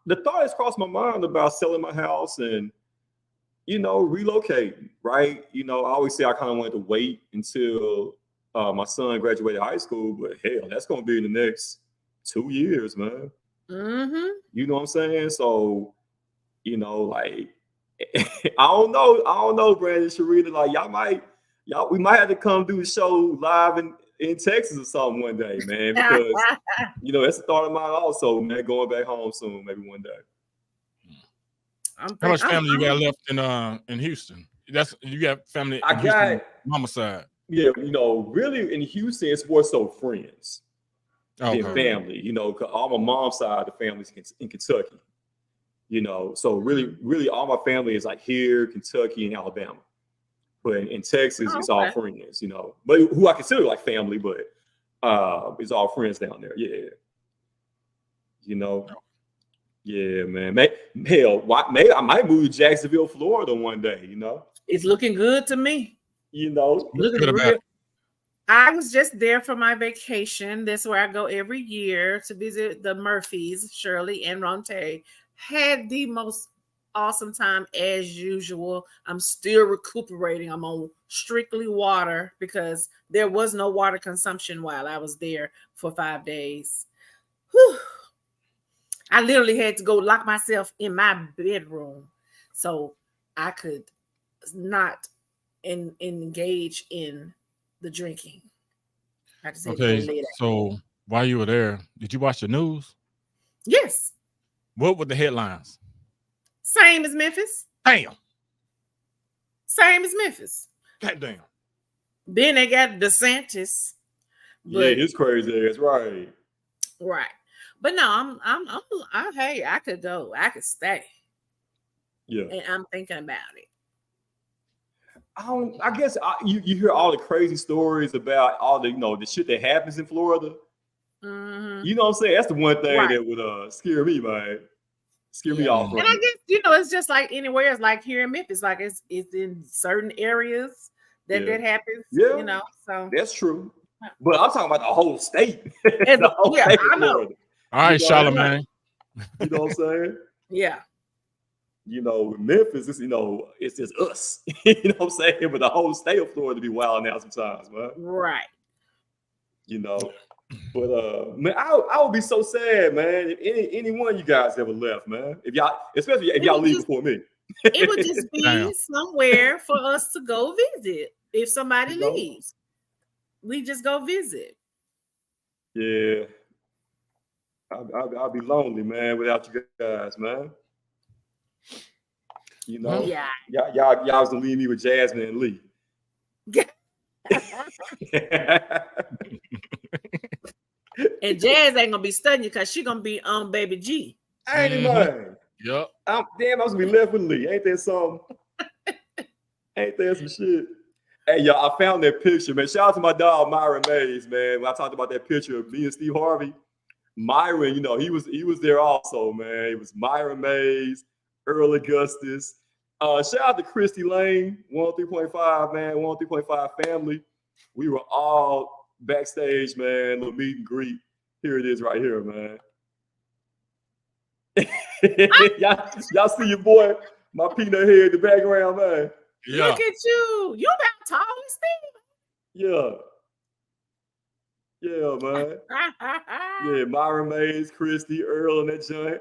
the thought has crossed my mind about selling my house and, relocating, right? I always say I kind of wanted to wait until my son graduated high school, but hell, that's going to be in the next 2 years, man. Mm-hmm. You know what I'm saying? So, like, I don't know, Brandon, Sharita, like we might have to come do the show live in Texas or something one day, man, because that's the thought of mine also, man, going back home soon, maybe one day. How much family you got left in Houston? You got family in Houston, mama side. Yeah, really in Houston, it's more so friends than family, because all my mom's side of the family's in Kentucky. So really all my family is like here, Kentucky and Alabama. But in Texas, it's all friends, but who I consider like family, but it's all friends down there. Yeah. Yeah, man. Hell, I might move to Jacksonville, Florida one day, It's looking good to me. Looking good. I was just there for my vacation. That's where I go every year to visit the MEMPHIS, Shirley and Ronte. Had the most awesome time as usual. I'm still recuperating. I'm on strictly water because there was no water consumption while I was there for 5 days. Whew. I literally had to go lock myself in my bedroom so I could not engage in the drinking. Okay, so while you were there, did you watch the news? Yes. What were the headlines? Same as Memphis. Damn. Same as Memphis. God damn. Then they got DeSantis. Yeah, it's crazy. That's right. Right. But no, hey, I could go. I could stay. Yeah. And I'm thinking about it. I guess you hear all the crazy stories about all the, the shit that happens in Florida. Mm-hmm. You know what I'm saying? That's the one thing that would scare me, man. Scare me off. And I guess it's just like anywhere. It's like here in Memphis, like it's in certain areas that happens. Yeah. So that's true. But I'm talking about the whole state. The whole state of Florida. All right, Charlamagne. You know what I'm saying? Yeah. With Memphis, it's it's just us. You know what I'm saying? But the whole state of Florida be wild now sometimes, man. Right. But man, I would be so sad, man, if any one of you guys ever left, man. Especially if y'all leave before me. It would just be somewhere for us to go visit. If somebody leaves, we just go visit. Yeah. I'll be lonely, man, without you guys, man. Y'all was gonna leave me with Jasmine and Lee. And Jazz ain't gonna be studying you because she gonna be on Baby G. Ain't it, man? Yep. I was gonna be left with Lee. Ain't that something? Ain't that some shit? Hey, y'all, I found that picture, man. Shout out to my dog Myron Mays, man. When I talked about that picture of me and Steve Harvey, Myron, he was there also, man. It was Myron Mays, Earl Augustus. Shout out to Christy Lane, 103.5, man, 103.5 family. We were all backstage, man, little meet and greet. Here it is right here, man. y'all see your boy, my peanut head in the background, man. Yeah. Look at you. You about tall as Steve. Yeah, man. Yeah, Myron Mays, Christy, Earl, and that joint.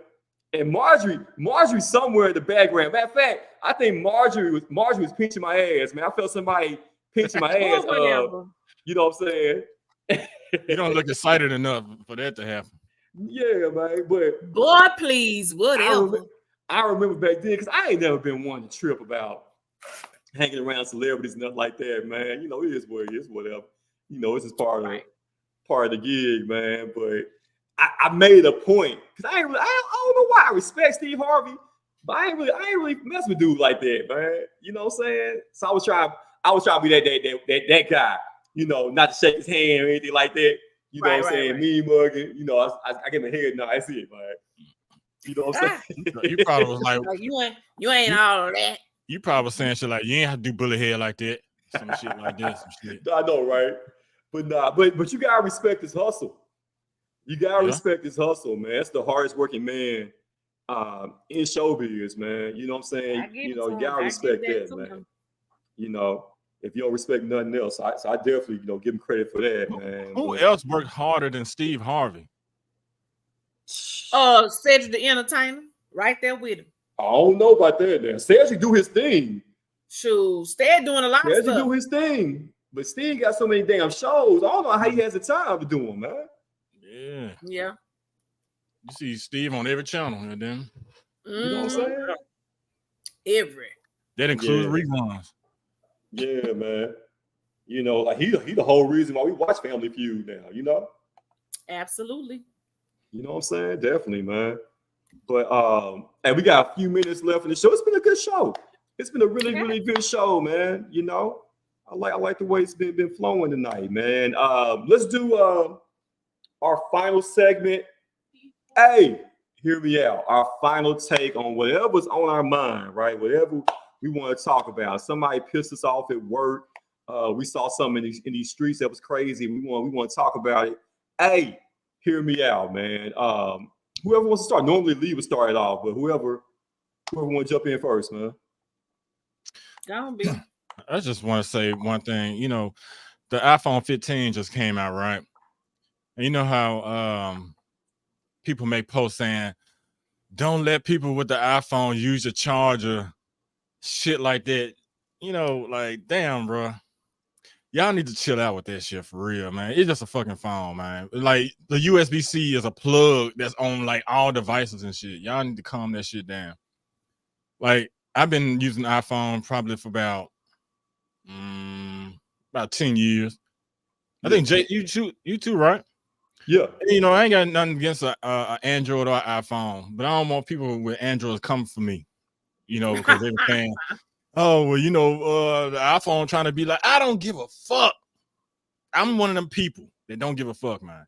And Marjorie somewhere in the background. Matter of fact, I think Marjorie was pinching my ass, man. I felt somebody pinching my ass. You know what I'm saying? You don't look excited enough for that to happen. Yeah, man. But boy, please, whatever. I remember back then because I ain't never been one to trip about hanging around celebrities and nothing like that, man. It is what it is, whatever. This is part of the gig, man. But I made a point because I don't know why I respect Steve Harvey, but I ain't really mess with dude like that, man. You know what I'm saying? So I was trying to be that guy, not to shake his hand or anything like that. You know what I'm saying? Me mugging, I get my head now. I see it, man. You know what I'm saying? You probably was like you ain't all of that. You probably was saying shit like you ain't have to do bullet head like that. Some shit like that. Some shit. I know, right? But but you gotta respect his hustle. You gotta respect his hustle, man. That's the hardest working man in showbiz, man. You know what I'm saying? You gotta respect that, man. If you don't respect nothing else, so I definitely give him credit for that, man. Who else worked harder than Steve Harvey? Cedric the Entertainer, right there with him. I don't know about that. Now Cedric do his thing. Shoot, Stead doing a lot of stuff. Cedric do his thing, but Steve got so many damn shows. I don't know how he has the time to do them, man. Yeah. Yeah. You see Steve on every channel, and then you know what I'm saying? Every. That includes reruns. Yeah, man. Like he the whole reason why we watch Family Feud now. Absolutely. You know what I'm saying? Definitely, man. But and we got a few minutes left in the show. It's been a good show. It's been a really, really good show, man. I like the way it's been flowing tonight, man. Let's do our final segment. Hey, hear me out. Our final take on whatever's on our mind, right? Whatever we want to talk about. Somebody pissed us off at work. We saw something in these streets that was crazy. We want to talk about it. Hey, hear me out, man. Whoever wants to start. Normally Lee would start it off, but whoever want to jump in first, man. Don't be. I just want to say one thing. The iPhone 15 just came out, right? And you know how people make posts saying, don't let people with the iPhone use your charger, shit like that. Like, damn, bro. Y'all need to chill out with that shit for real, man. It's just a fucking phone, man. Like, the USB-C is a plug that's on, like, all devices and shit. Y'all need to calm that shit down. Like, I've been using the iPhone probably for about 10 years. I think, Jay, you too, right? Yeah. And, I ain't got nothing against an Android or iPhone, but I don't want people with Androids coming for me, because they were saying, oh, well, the iPhone trying to be like, I don't give a fuck. I'm one of them people that don't give a fuck, man.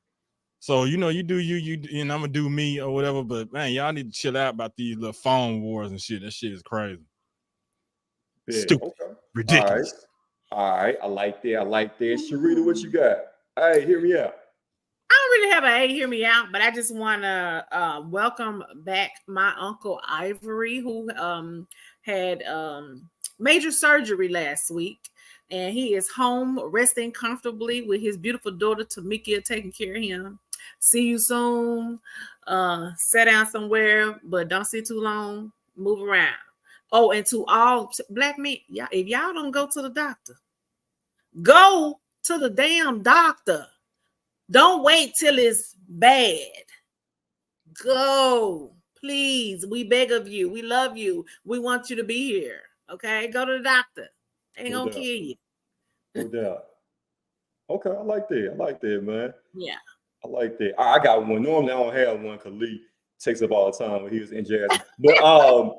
So you do you, and I'm gonna do me or whatever. But man, y'all need to chill out about these little phone wars and shit. That shit is crazy. Yeah, Stupid, okay. ridiculous. All right. I like that. Sharita, what you got? Hey, hear me out. I don't really have a hey, hear me out, but I just want to welcome back my uncle Ivory, who had major surgery last week, and he is home resting comfortably with his beautiful daughter Tamika taking care of him. See you soon. Sit down somewhere, but don't sit too long. Move around. Oh, and to all black men, y'all, if y'all don't go to the doctor, go to the damn doctor. Don't wait till it's bad. Go, please. We beg of you. We love you. We want you to be here. Okay, go to the doctor. Ain't No gonna doubt. kill you. No doubt. Okay, I like that, man. Yeah. I like that. I got one. Normally, I don't have one because Lee takes up all the time when he was in jazz. But I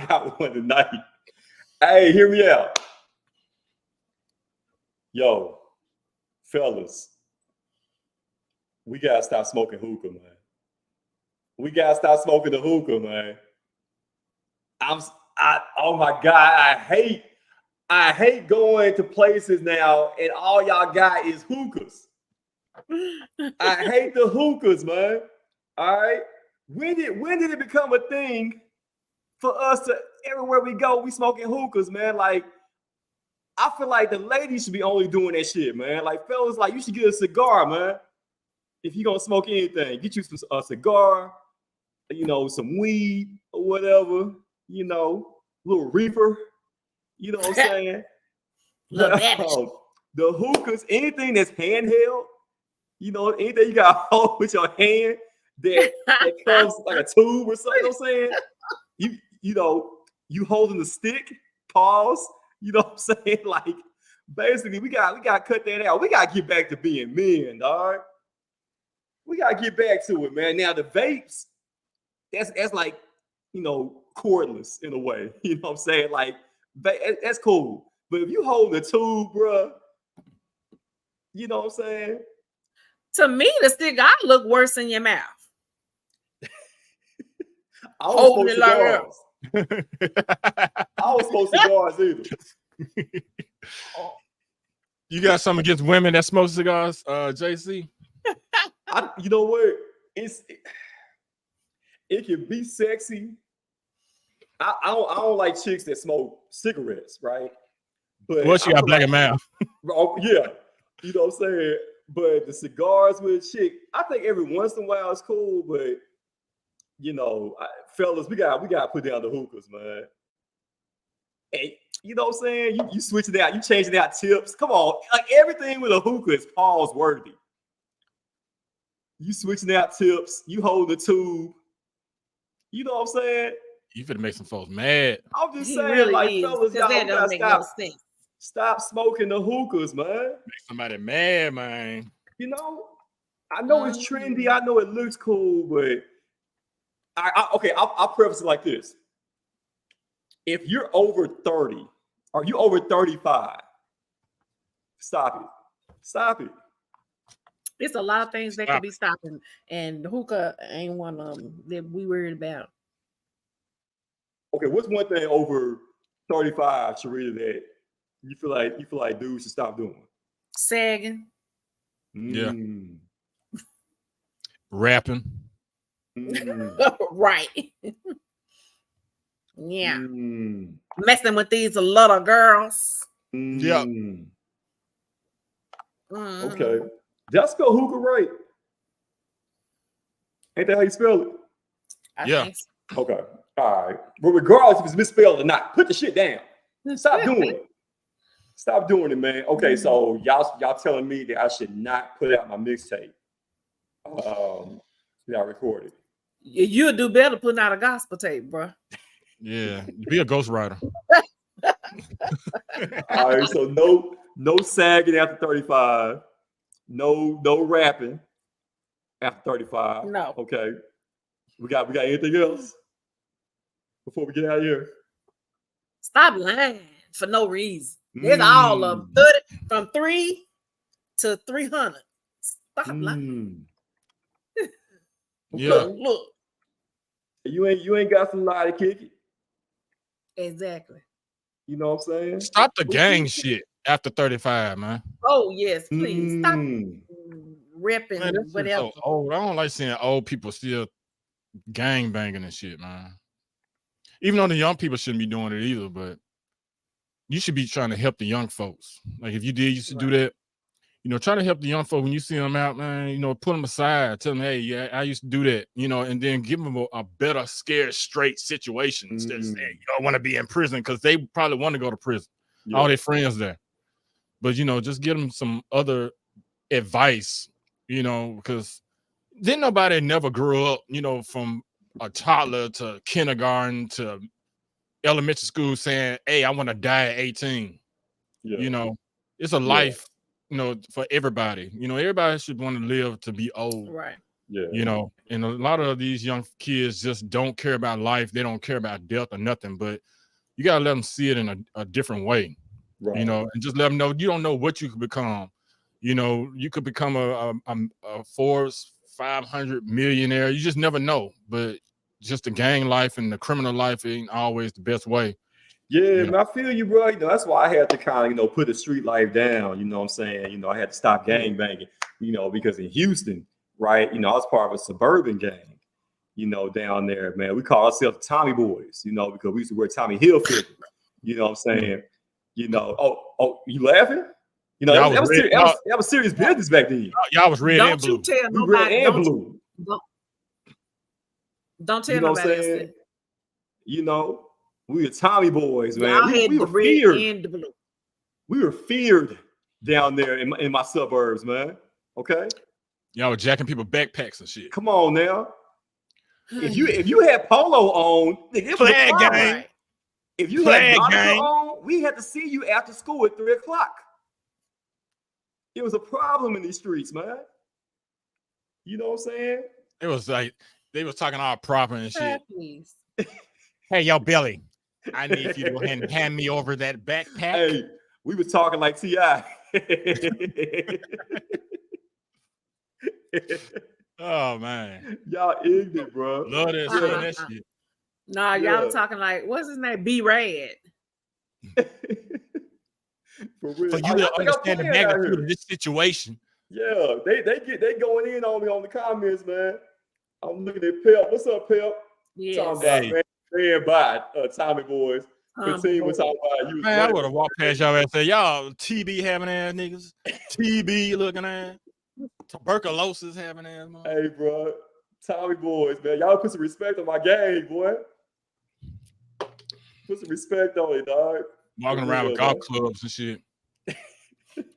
got one tonight. Hey, hear me out. Yo, fellas, we gotta stop smoking hookah, man. We gotta stop smoking the hookah, man. Oh my God, I hate going to places now and all y'all got is hookahs. I hate the hookahs, man. All right. When did it become a thing for us to everywhere we go, we smoking hookahs, man? Like, I feel like the ladies should be only doing that shit, man. Like, fellas, like, you should get a cigar, man. If you're gonna smoke anything, get you a cigar, some weed or whatever, a little reefer, you know what I'm saying? But, the hookahs, anything that's handheld, anything you got to hold with your hand that comes like a tube or something, you know what I'm saying? You holding the stick, pause, you know what I'm saying? Like, basically, we got to cut that out. We got to get back to being men, dog. We got to get back to it, man. Now, the vapes, that's like, cordless in a way. You know what I'm saying? Like, that's cool. But if you hold the tube, bro, you know what I'm saying? To me, the cigar look worse in your mouth. I don't smoke cigars. I don't smoke cigars either. You got something against women that smoke cigars, JC? You know what? It can be sexy. I don't like chicks that smoke cigarettes, right? But what you got black mouth? Yeah, you know what I'm saying. But the cigars with a chick, I think every once in a while it's cool. But fellas, we got to put down the hookahs, man. And you know what I'm saying? You switching out, you changing out tips. Come on, like everything with a hookah is pause worthy. You switching out tips, you hold the tube. You know what I'm saying? You finna make some folks mad. I'm just saying, like, fellas, y'all gotta stop smoking the hookahs, man. Make somebody mad, man. I know it's trendy. I know it looks cool, but I'll preface it like this. If you're over 30 or you over 35, stop it. It's a lot of things that could be stopping, and hookah ain't one of them that we worried about. Okay, what's one thing over 35, Sharita, that you feel like dudes should stop doing? Sagging. Yeah. Rapping. Right. Yeah. Messing with these little girls. Yeah. Okay. Did I spell hookah right? Ain't that how you spell it? I think so. Okay. All right. But regardless if it's misspelled or not, put the shit down. Stop doing it. Stop doing it, man. Okay, so y'all telling me that I should not put out my mixtape. Y'all record it. You'll do better putting out a gospel tape, bro. Yeah, be a ghostwriter. All right, so no sagging after 35. No rapping after 35. No. Okay. We got anything else before we get out of here? Stop lying for no reason. There's all of them. 30, from 3 to 300. Stop lying. Yeah. Look. You ain't got some lie to kick it. Exactly. You know what I'm saying? Stop the gang shit after 35, man. Oh yes, please stop repping Man, that's whatever. so old. I don't like seeing old people still gang banging and shit, man. Even though the young people shouldn't be doing it either, but you should be trying to help the young folks. Like if you used to do that, you know, try to help the young folks when you see them out, man. You know, put them aside, tell them, hey, yeah, I used to do that, you know, and then give them a better, scared, straight situation instead of saying you don't want to be in prison because they probably want to go to prison. Yeah. All their friends there, but you know, just give them some other advice, you know, because then nobody never grew up, you know, from a toddler to kindergarten to elementary school saying, hey, I want to die at 18. Yeah. You know, it's a life, you know, for everybody. You know, everybody should want to live to be old. Right. Yeah. You know, and a lot of these young kids just don't care about life. They don't care about death or nothing, but you got to let them see it in a different way. Right. You know, and just let them know you don't know what you could become. You know, you could become a Forbes 500 millionaire. You just never know. But just the gang life and the criminal life ain't always the best way. Yeah, man, I feel you, bro. You know, that's why I had to kind of, you know, put the street life down. You know what I'm saying? You know, I had to stop gang banging, you know, because in Houston, right, you know, I was part of a suburban gang, you know, down there, man. We call ourselves Tommy Boys, you know, because we used to wear Tommy Hilfiger. You know what I'm saying? You know, oh, you laughing? You know, that was serious business back then. Y'all was red and blue. Don't you tell nobody. Red and blue. Don't tell nobody else that. You know, we were Tommy Boys, man. Y'all had we were the red feared. and the blue. We were feared down there in my suburbs, man. Okay. Y'all were jacking people backpacks and shit. Come on now. If you had polo on, it was a problem. Gang. If you had Monica on, we had to see you after school at 3 o'clock. It was a problem in these streets, man. You know what I'm saying? It was like they was talking all proper and shit. Hey, yo, Billy, I need you to hand me over that backpack. Hey, we was talking like T.I. Oh man, y'all ignorant, bro. Love that shit. Nah, y'all talking like, what's his name? B-Rad. For you to understand the magnitude of this situation. Yeah, they going in on me on the comments, man. I'm looking at Pep. What's up, Pep? Yeah. Talking about man by Tommy Boys. Continue with talking about you. Man, I would have walked past y'all and said, y'all TB having ass niggas, TB looking ass, tuberculosis having ass. Man. Hey, bro, Tommy Boys, man, y'all put some respect on my game, boy. Put some respect on it, dog. Walking around with golf clubs and shit.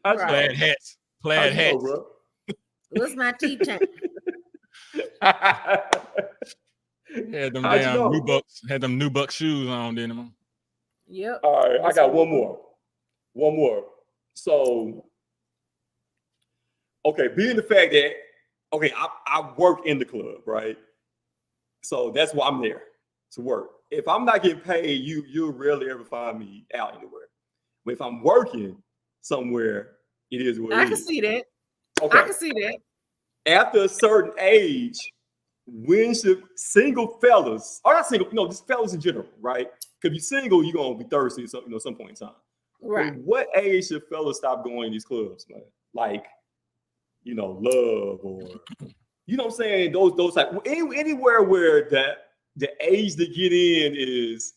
Plaid hats. Plaid hats. Bro? What's my tea time? Had them damn new bucks. Had them new buck shoes on, didn't they? Yep. All right, I got one more. So, okay, being the fact that I work in the club, right? So that's why I'm there to work. If I'm not getting paid, you'll rarely ever find me out anywhere. But if I'm working somewhere, it is what it is. I can see that. Okay. I can see that. After a certain age, when should single fellas, or not single, no, just fellas in general, right? Because if you're single, you're gonna be thirsty at some point in time. Right. But what age should fellas stop going to these clubs, man? Like, love or you know what I'm saying? Those like anywhere where the age to get in is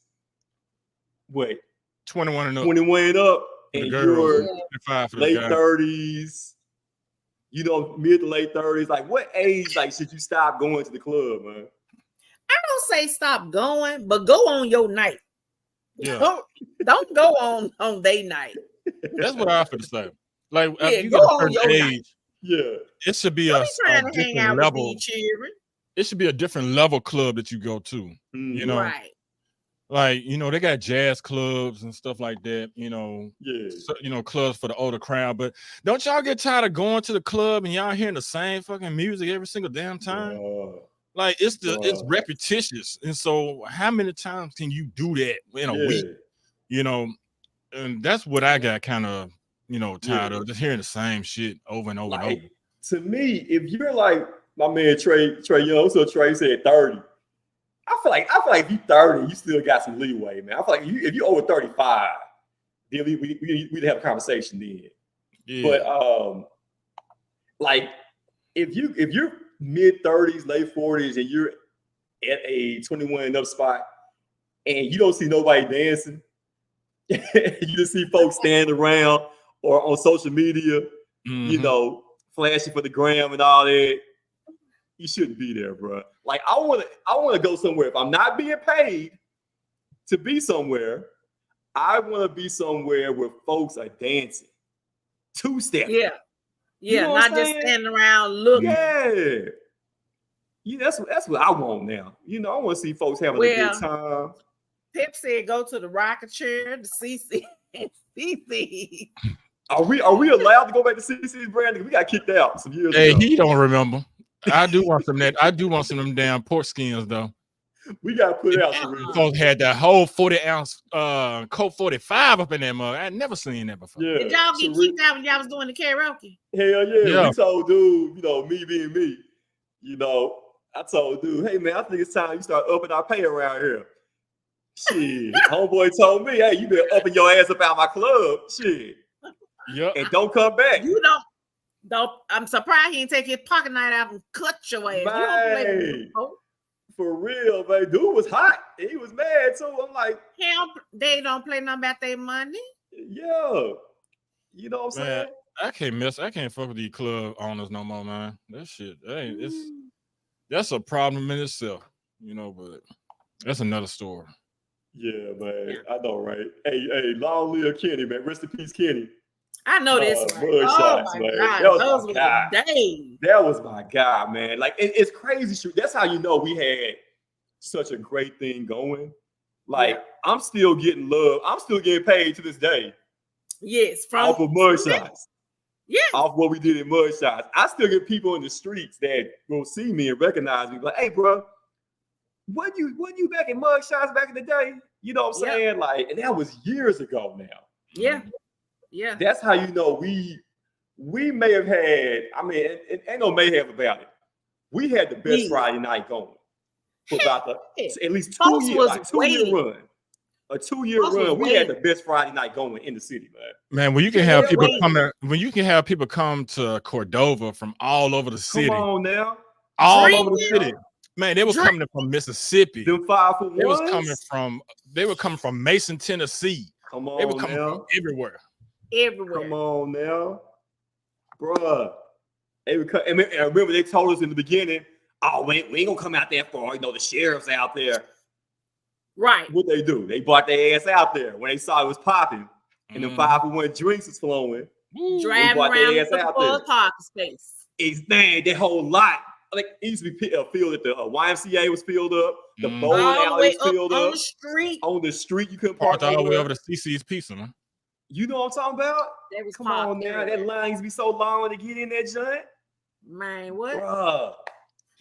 21 and up. 21 and up, and you're late 30s. Mid to late 30s. Like, what age should you stop going to the club, man? I don't say stop going, but go on your night. Yeah. Don't go on day night. That's what I have to say. Like, you go get a on certain your age. night. Yeah. It should be a different level. It should be a different level club that you go to. You know, right? Like, they got jazz clubs and stuff like that. Clubs for the older crowd. But don't y'all get tired of going to the club and y'all hearing the same fucking music every single damn time? Like, it's repetitious. And so, how many times can you do that in a week? And that's what I got kind of tired of, just hearing the same shit over and over and over. to me, if you're like my man Trey Young, so Trey said 30. I feel like if you 30, you still got some leeway, man. I feel like if you over 35, then we'd have a conversation then. Yeah. But like if you're mid 30s, late 40s, and you're at a 21 and up spot, and you don't see nobody dancing, you just see folks standing around or on social media, you know, flashing for the gram and all that. You shouldn't be there, bro. Like I want to go somewhere. If I'm not being paid to be somewhere, I want to be somewhere where folks are dancing, two-step. Yeah, You know not just standing around looking. Yeah, that's what I want now. You know, I want to see folks having a good time. Pip said, "Go to the rocket chair, the CC, CC." Are we allowed to go back to CC's brand? We got kicked out some years ago. He don't remember. I do want some of them damn pork skins though. We got put out. Folks had that whole 40-ounce Coke 45 up in that mug. I had never seen that before. Yeah. Did y'all get kicked out when y'all was doing the karaoke? Hell yeah. We told dude, you know, me being me, you know, I told dude, hey man, I think it's time you start upping our pay around here. Shit. Homeboy told me, hey, you been upping your ass about my club. Shit. Yep. And don't come back. You don't. I'm surprised he didn't take his pocket knife out and cut your ass. You don't play with for real, man. Dude was hot. He was mad too. I'm like, they don't play nothing about their money. Yeah. You know what I'm saying? I can't fuck with these club owners no more, man. That shit, that's a problem in itself, you know, but that's another story. Yeah, man. I know, right? Hey, long live Kenny, man. Rest in peace, Kenny. I know this one. Oh my God. That was my guy. Days. That was my guy, man. Like it's crazy. That's how you know we had such a great thing going. Like I'm still getting love. I'm still getting paid to this day. Yes, off of mug shots. Yes, off what we did in mug shots. I still get people in the streets that will see me and recognize me. Like, hey, bro, when you back in mug shots back in the day? You know what I'm saying? Like, and that was years ago now. Yeah. Yeah. That's how you know we may have had, I mean, it ain't no mayhem about it. We had the best Friday night going for about at least 2 years, like 2-year run. A 2-year run, we had the best Friday night going in the city, man. Man, when you can have people come to Cordova from all over the city. Come on now. All over the city. Man, they were coming from Mississippi. Them 5 for 1. They were coming from Mason, Tennessee. Come on, they were coming from everywhere. Come on now, bruh. I remember they told us in the beginning, oh, we ain't gonna come out there for, you know, the sheriff's out there. Right. What they do? They brought their ass out there when they saw it was popping and the 5 for 1 drinks was flowing. Driving around with the full parking space. Man, that whole lot. Like it used to be filled at the YMCA was filled up. The bowling alley was filled up. On the street, you couldn't park all the way over to CC's Pizza, man. You know what I'm talking about? Come on now, that line used to be so long to get in that joint. Man, what? Bruh.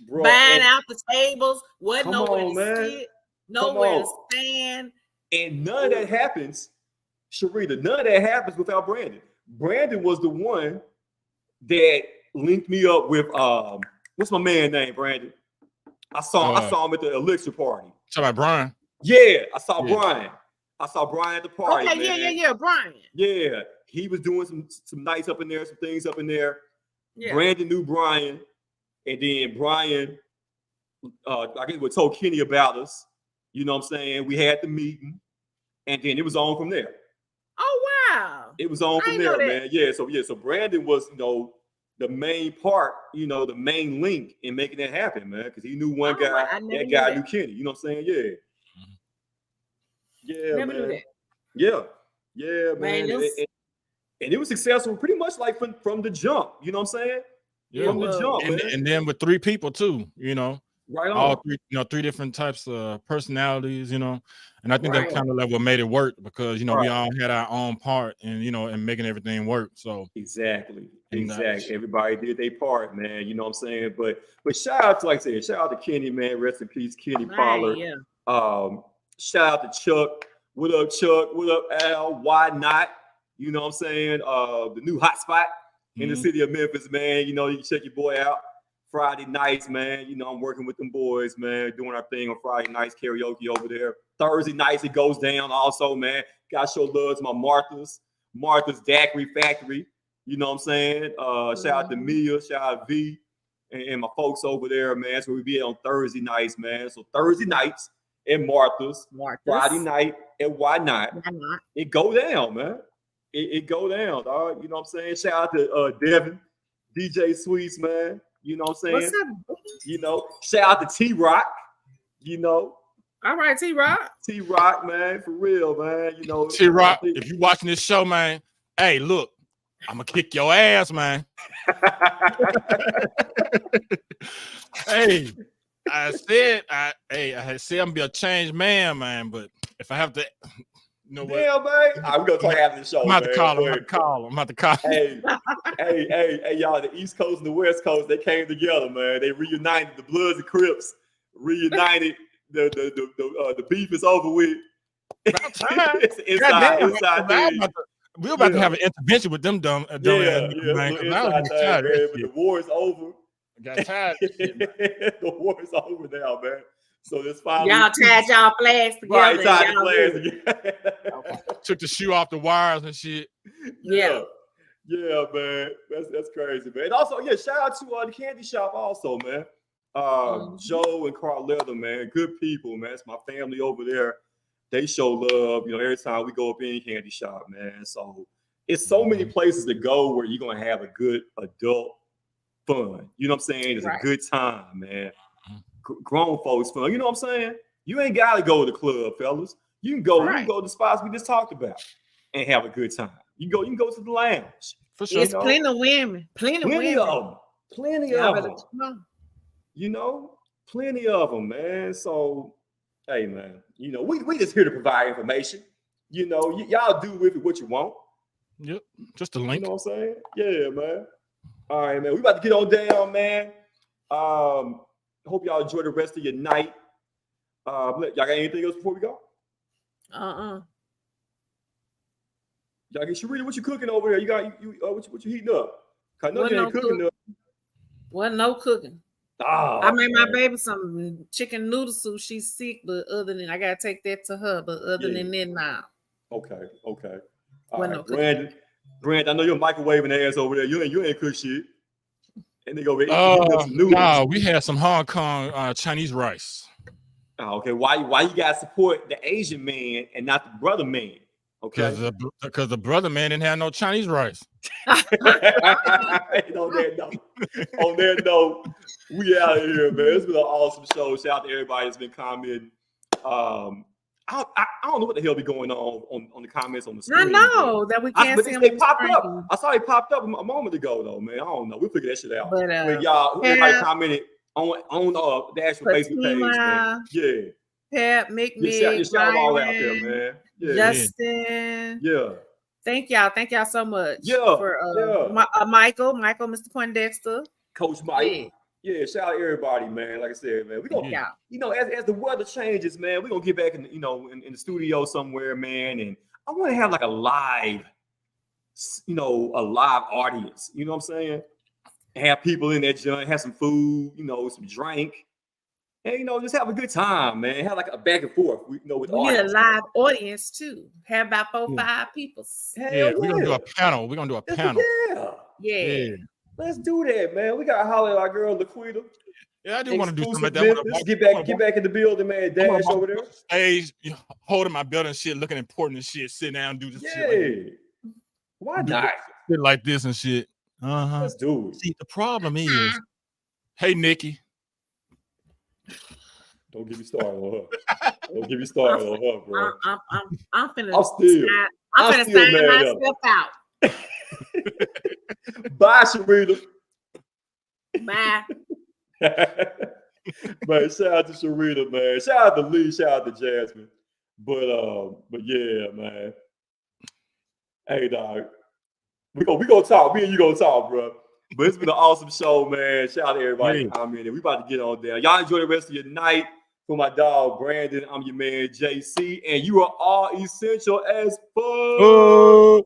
Buying out the tables, wasn't nowhere to sit, nowhere to stand. And none of that happens, Sharita, none of that happens without Brandon. Brandon was the one that linked me up with what's my man name, Brandon? I saw him at the Elixir party. Talking about Brian? Yeah, I saw Brian. I saw Brian at the party. Okay, yeah, Brian. Yeah, he was doing some nights up in there, some things up in there. Yeah. Brandon knew Brian, and then Brian, I guess, told Kenny about us. You know what I'm saying? We had the meeting, and then it was on from there. Oh wow! It was on from there, man. Yeah, so Brandon was, you know, the main part, you know, the main link in making that happen, man, because he knew one guy. That guy knew Kenny. You know what I'm saying? Yeah. Yeah, Never man. knew that. Yeah, man. And it was successful pretty much like from the jump. You know what I'm saying? Yeah. From the jump, and then with 3 people too, you know. Right on. All 3, you know, 3 different types of personalities, you know. And I think that kind of level made it work because, you know, we all had our own part and, you know, and making everything work. So exactly. Everybody did their part, man. You know what I'm saying? But shout out to, like I said, shout out to Kenny, man. Rest in peace, Kenny Pollard. Yeah. Shout out to Chuck. What up, Chuck? What up, Al? Why not? You know what I'm saying? The new hotspot. in the city of Memphis, man. You know, you can check your boy out Friday nights, man. You know, I'm working with them boys, man, doing our thing on Friday nights, karaoke over there. Thursday nights, it goes down also, man. Got to show love to my Martha's Daiquiri Factory. You know what I'm saying? Shout out to Mia, shout out to V, and my folks over there, man. That's where we be on Thursday nights, man. So Thursday nights at Martha's. Friday night at Why Not. It go down, man. It go down, dog. You know what I'm saying? Shout out to Devin, DJ Sweets, man. You know what I'm saying? What's up? You know, shout out to T-Rock. You know. All right, T-Rock. T-Rock, man, for real, man. You know, T-Rock, if you watching this show, man, hey, look, I'm gonna kick your ass, man. Hey, I said I'm gonna be a changed man, but if I have to, you know what? Yeah, man. We're gonna talk after the show. I'm about to call him. Hey, y'all, the East Coast and the West Coast, they came together, man. They reunited, the Bloods and Crips reunited. The beef is over with. It's inside. We're about to have an intervention with them dumb man. The war is over. I got tired of shit, man. The war is over now, man. So it's finally y'all tied y'all flags together. Right, tied the flags together. Okay. Took the shoe off the wires and shit. Yeah, man. That's crazy, man. And also, shout out to the candy shop also, man. Joe and Carletta, man, good people, man. It's my family over there. They show love, you know, every time we go up in candy shop, man. So it's so many places to go where you're gonna have a good adult fun. You know what I'm saying? It's a good time, man. Grown folks fun. You know what I'm saying? You ain't gotta go to the club, fellas. You can go. You can go to the spots we just talked about and have a good time. You can go to the lounge. For sure. It's plenty of women. Plenty of them. Plenty of them. You know, plenty of them, man. So, hey, man, you know, we just here to provide information. You know, y'all do with it what you want. Yep, just a link. You know what I'm saying? Yeah, man. All right, man. We about to get on down, man. Hope y'all enjoy the rest of your night. Y'all got anything else before we go? Y'all get Sharita, what you cooking over there? You got what you heating up? I know you ain't cooking up. Wasn't no cooking. Oh, I made my baby some chicken noodle soup. She's sick, but other than I gotta take that to her. But other than that, now. Okay. All right. Brand, I know you're microwaving ass over there. You ain't cook shit. And they go over no, we had some Hong Kong Chinese rice. Oh, okay. Why you gotta support the Asian man and not the brother man? Okay. Because the brother man didn't have no Chinese rice. On that note, we out of here, man. It's been an awesome show. Shout out to everybody that's been commenting. I don't know what the hell be going on the comments on the screen. I know that we can't see them. They popped up. I saw they popped up a moment ago, though, man. I don't know. We'll figure that shit out. But y'all, everybody commented on the actual Facebook page, man. Yeah. Pep, Mick, shout all out there, man. Yeah. Justin. Yeah. Thank y'all so much. Yeah. For Michael, Mr. Poindexter. Coach Mike. Yeah, shout out to everybody, man. Like I said, man, we gonna, you know, as the weather changes, man, we're gonna get back in the studio somewhere, man. And I want to have like a live audience. You know what I'm saying? Have people in that joint, have some food, some drink. And just have a good time, man. Have like a back and forth, with we need a live audience too. Have about 4-5 people. We're gonna do a panel. We're gonna do a panel. Yeah. Let's do that, man. We gotta holler at our girl Laquita. Yeah, I do want to do something like that. Get back in the building, man. Dash over there. Stage, holding my belt and shit, looking important and shit. Sit down and do this shit. Like why not? Shit like this and shit. Let's do it. See, the problem is, hey Nikki. Don't get me started on her. Don't get me started on her, bro. I'm finna sign myself out. Bye, Sharita. Bye. Man, shout out to Sharita, man. Shout out to Lee. Shout out to Jasmine. But yeah, man. Hey, dog. We gonna talk. Me and you gonna talk, bro. But it's been an awesome show, man. Shout out to everybody commenting. We about to get on down. Y'all enjoy the rest of your night. For my dog Brandon, I'm your man JC, and you are all essential as fuck.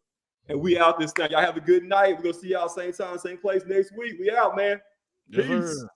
And we out this thing. Y'all have a good night. We're gonna see y'all same time, same place next week. We out, man. Yes, Peace. sir.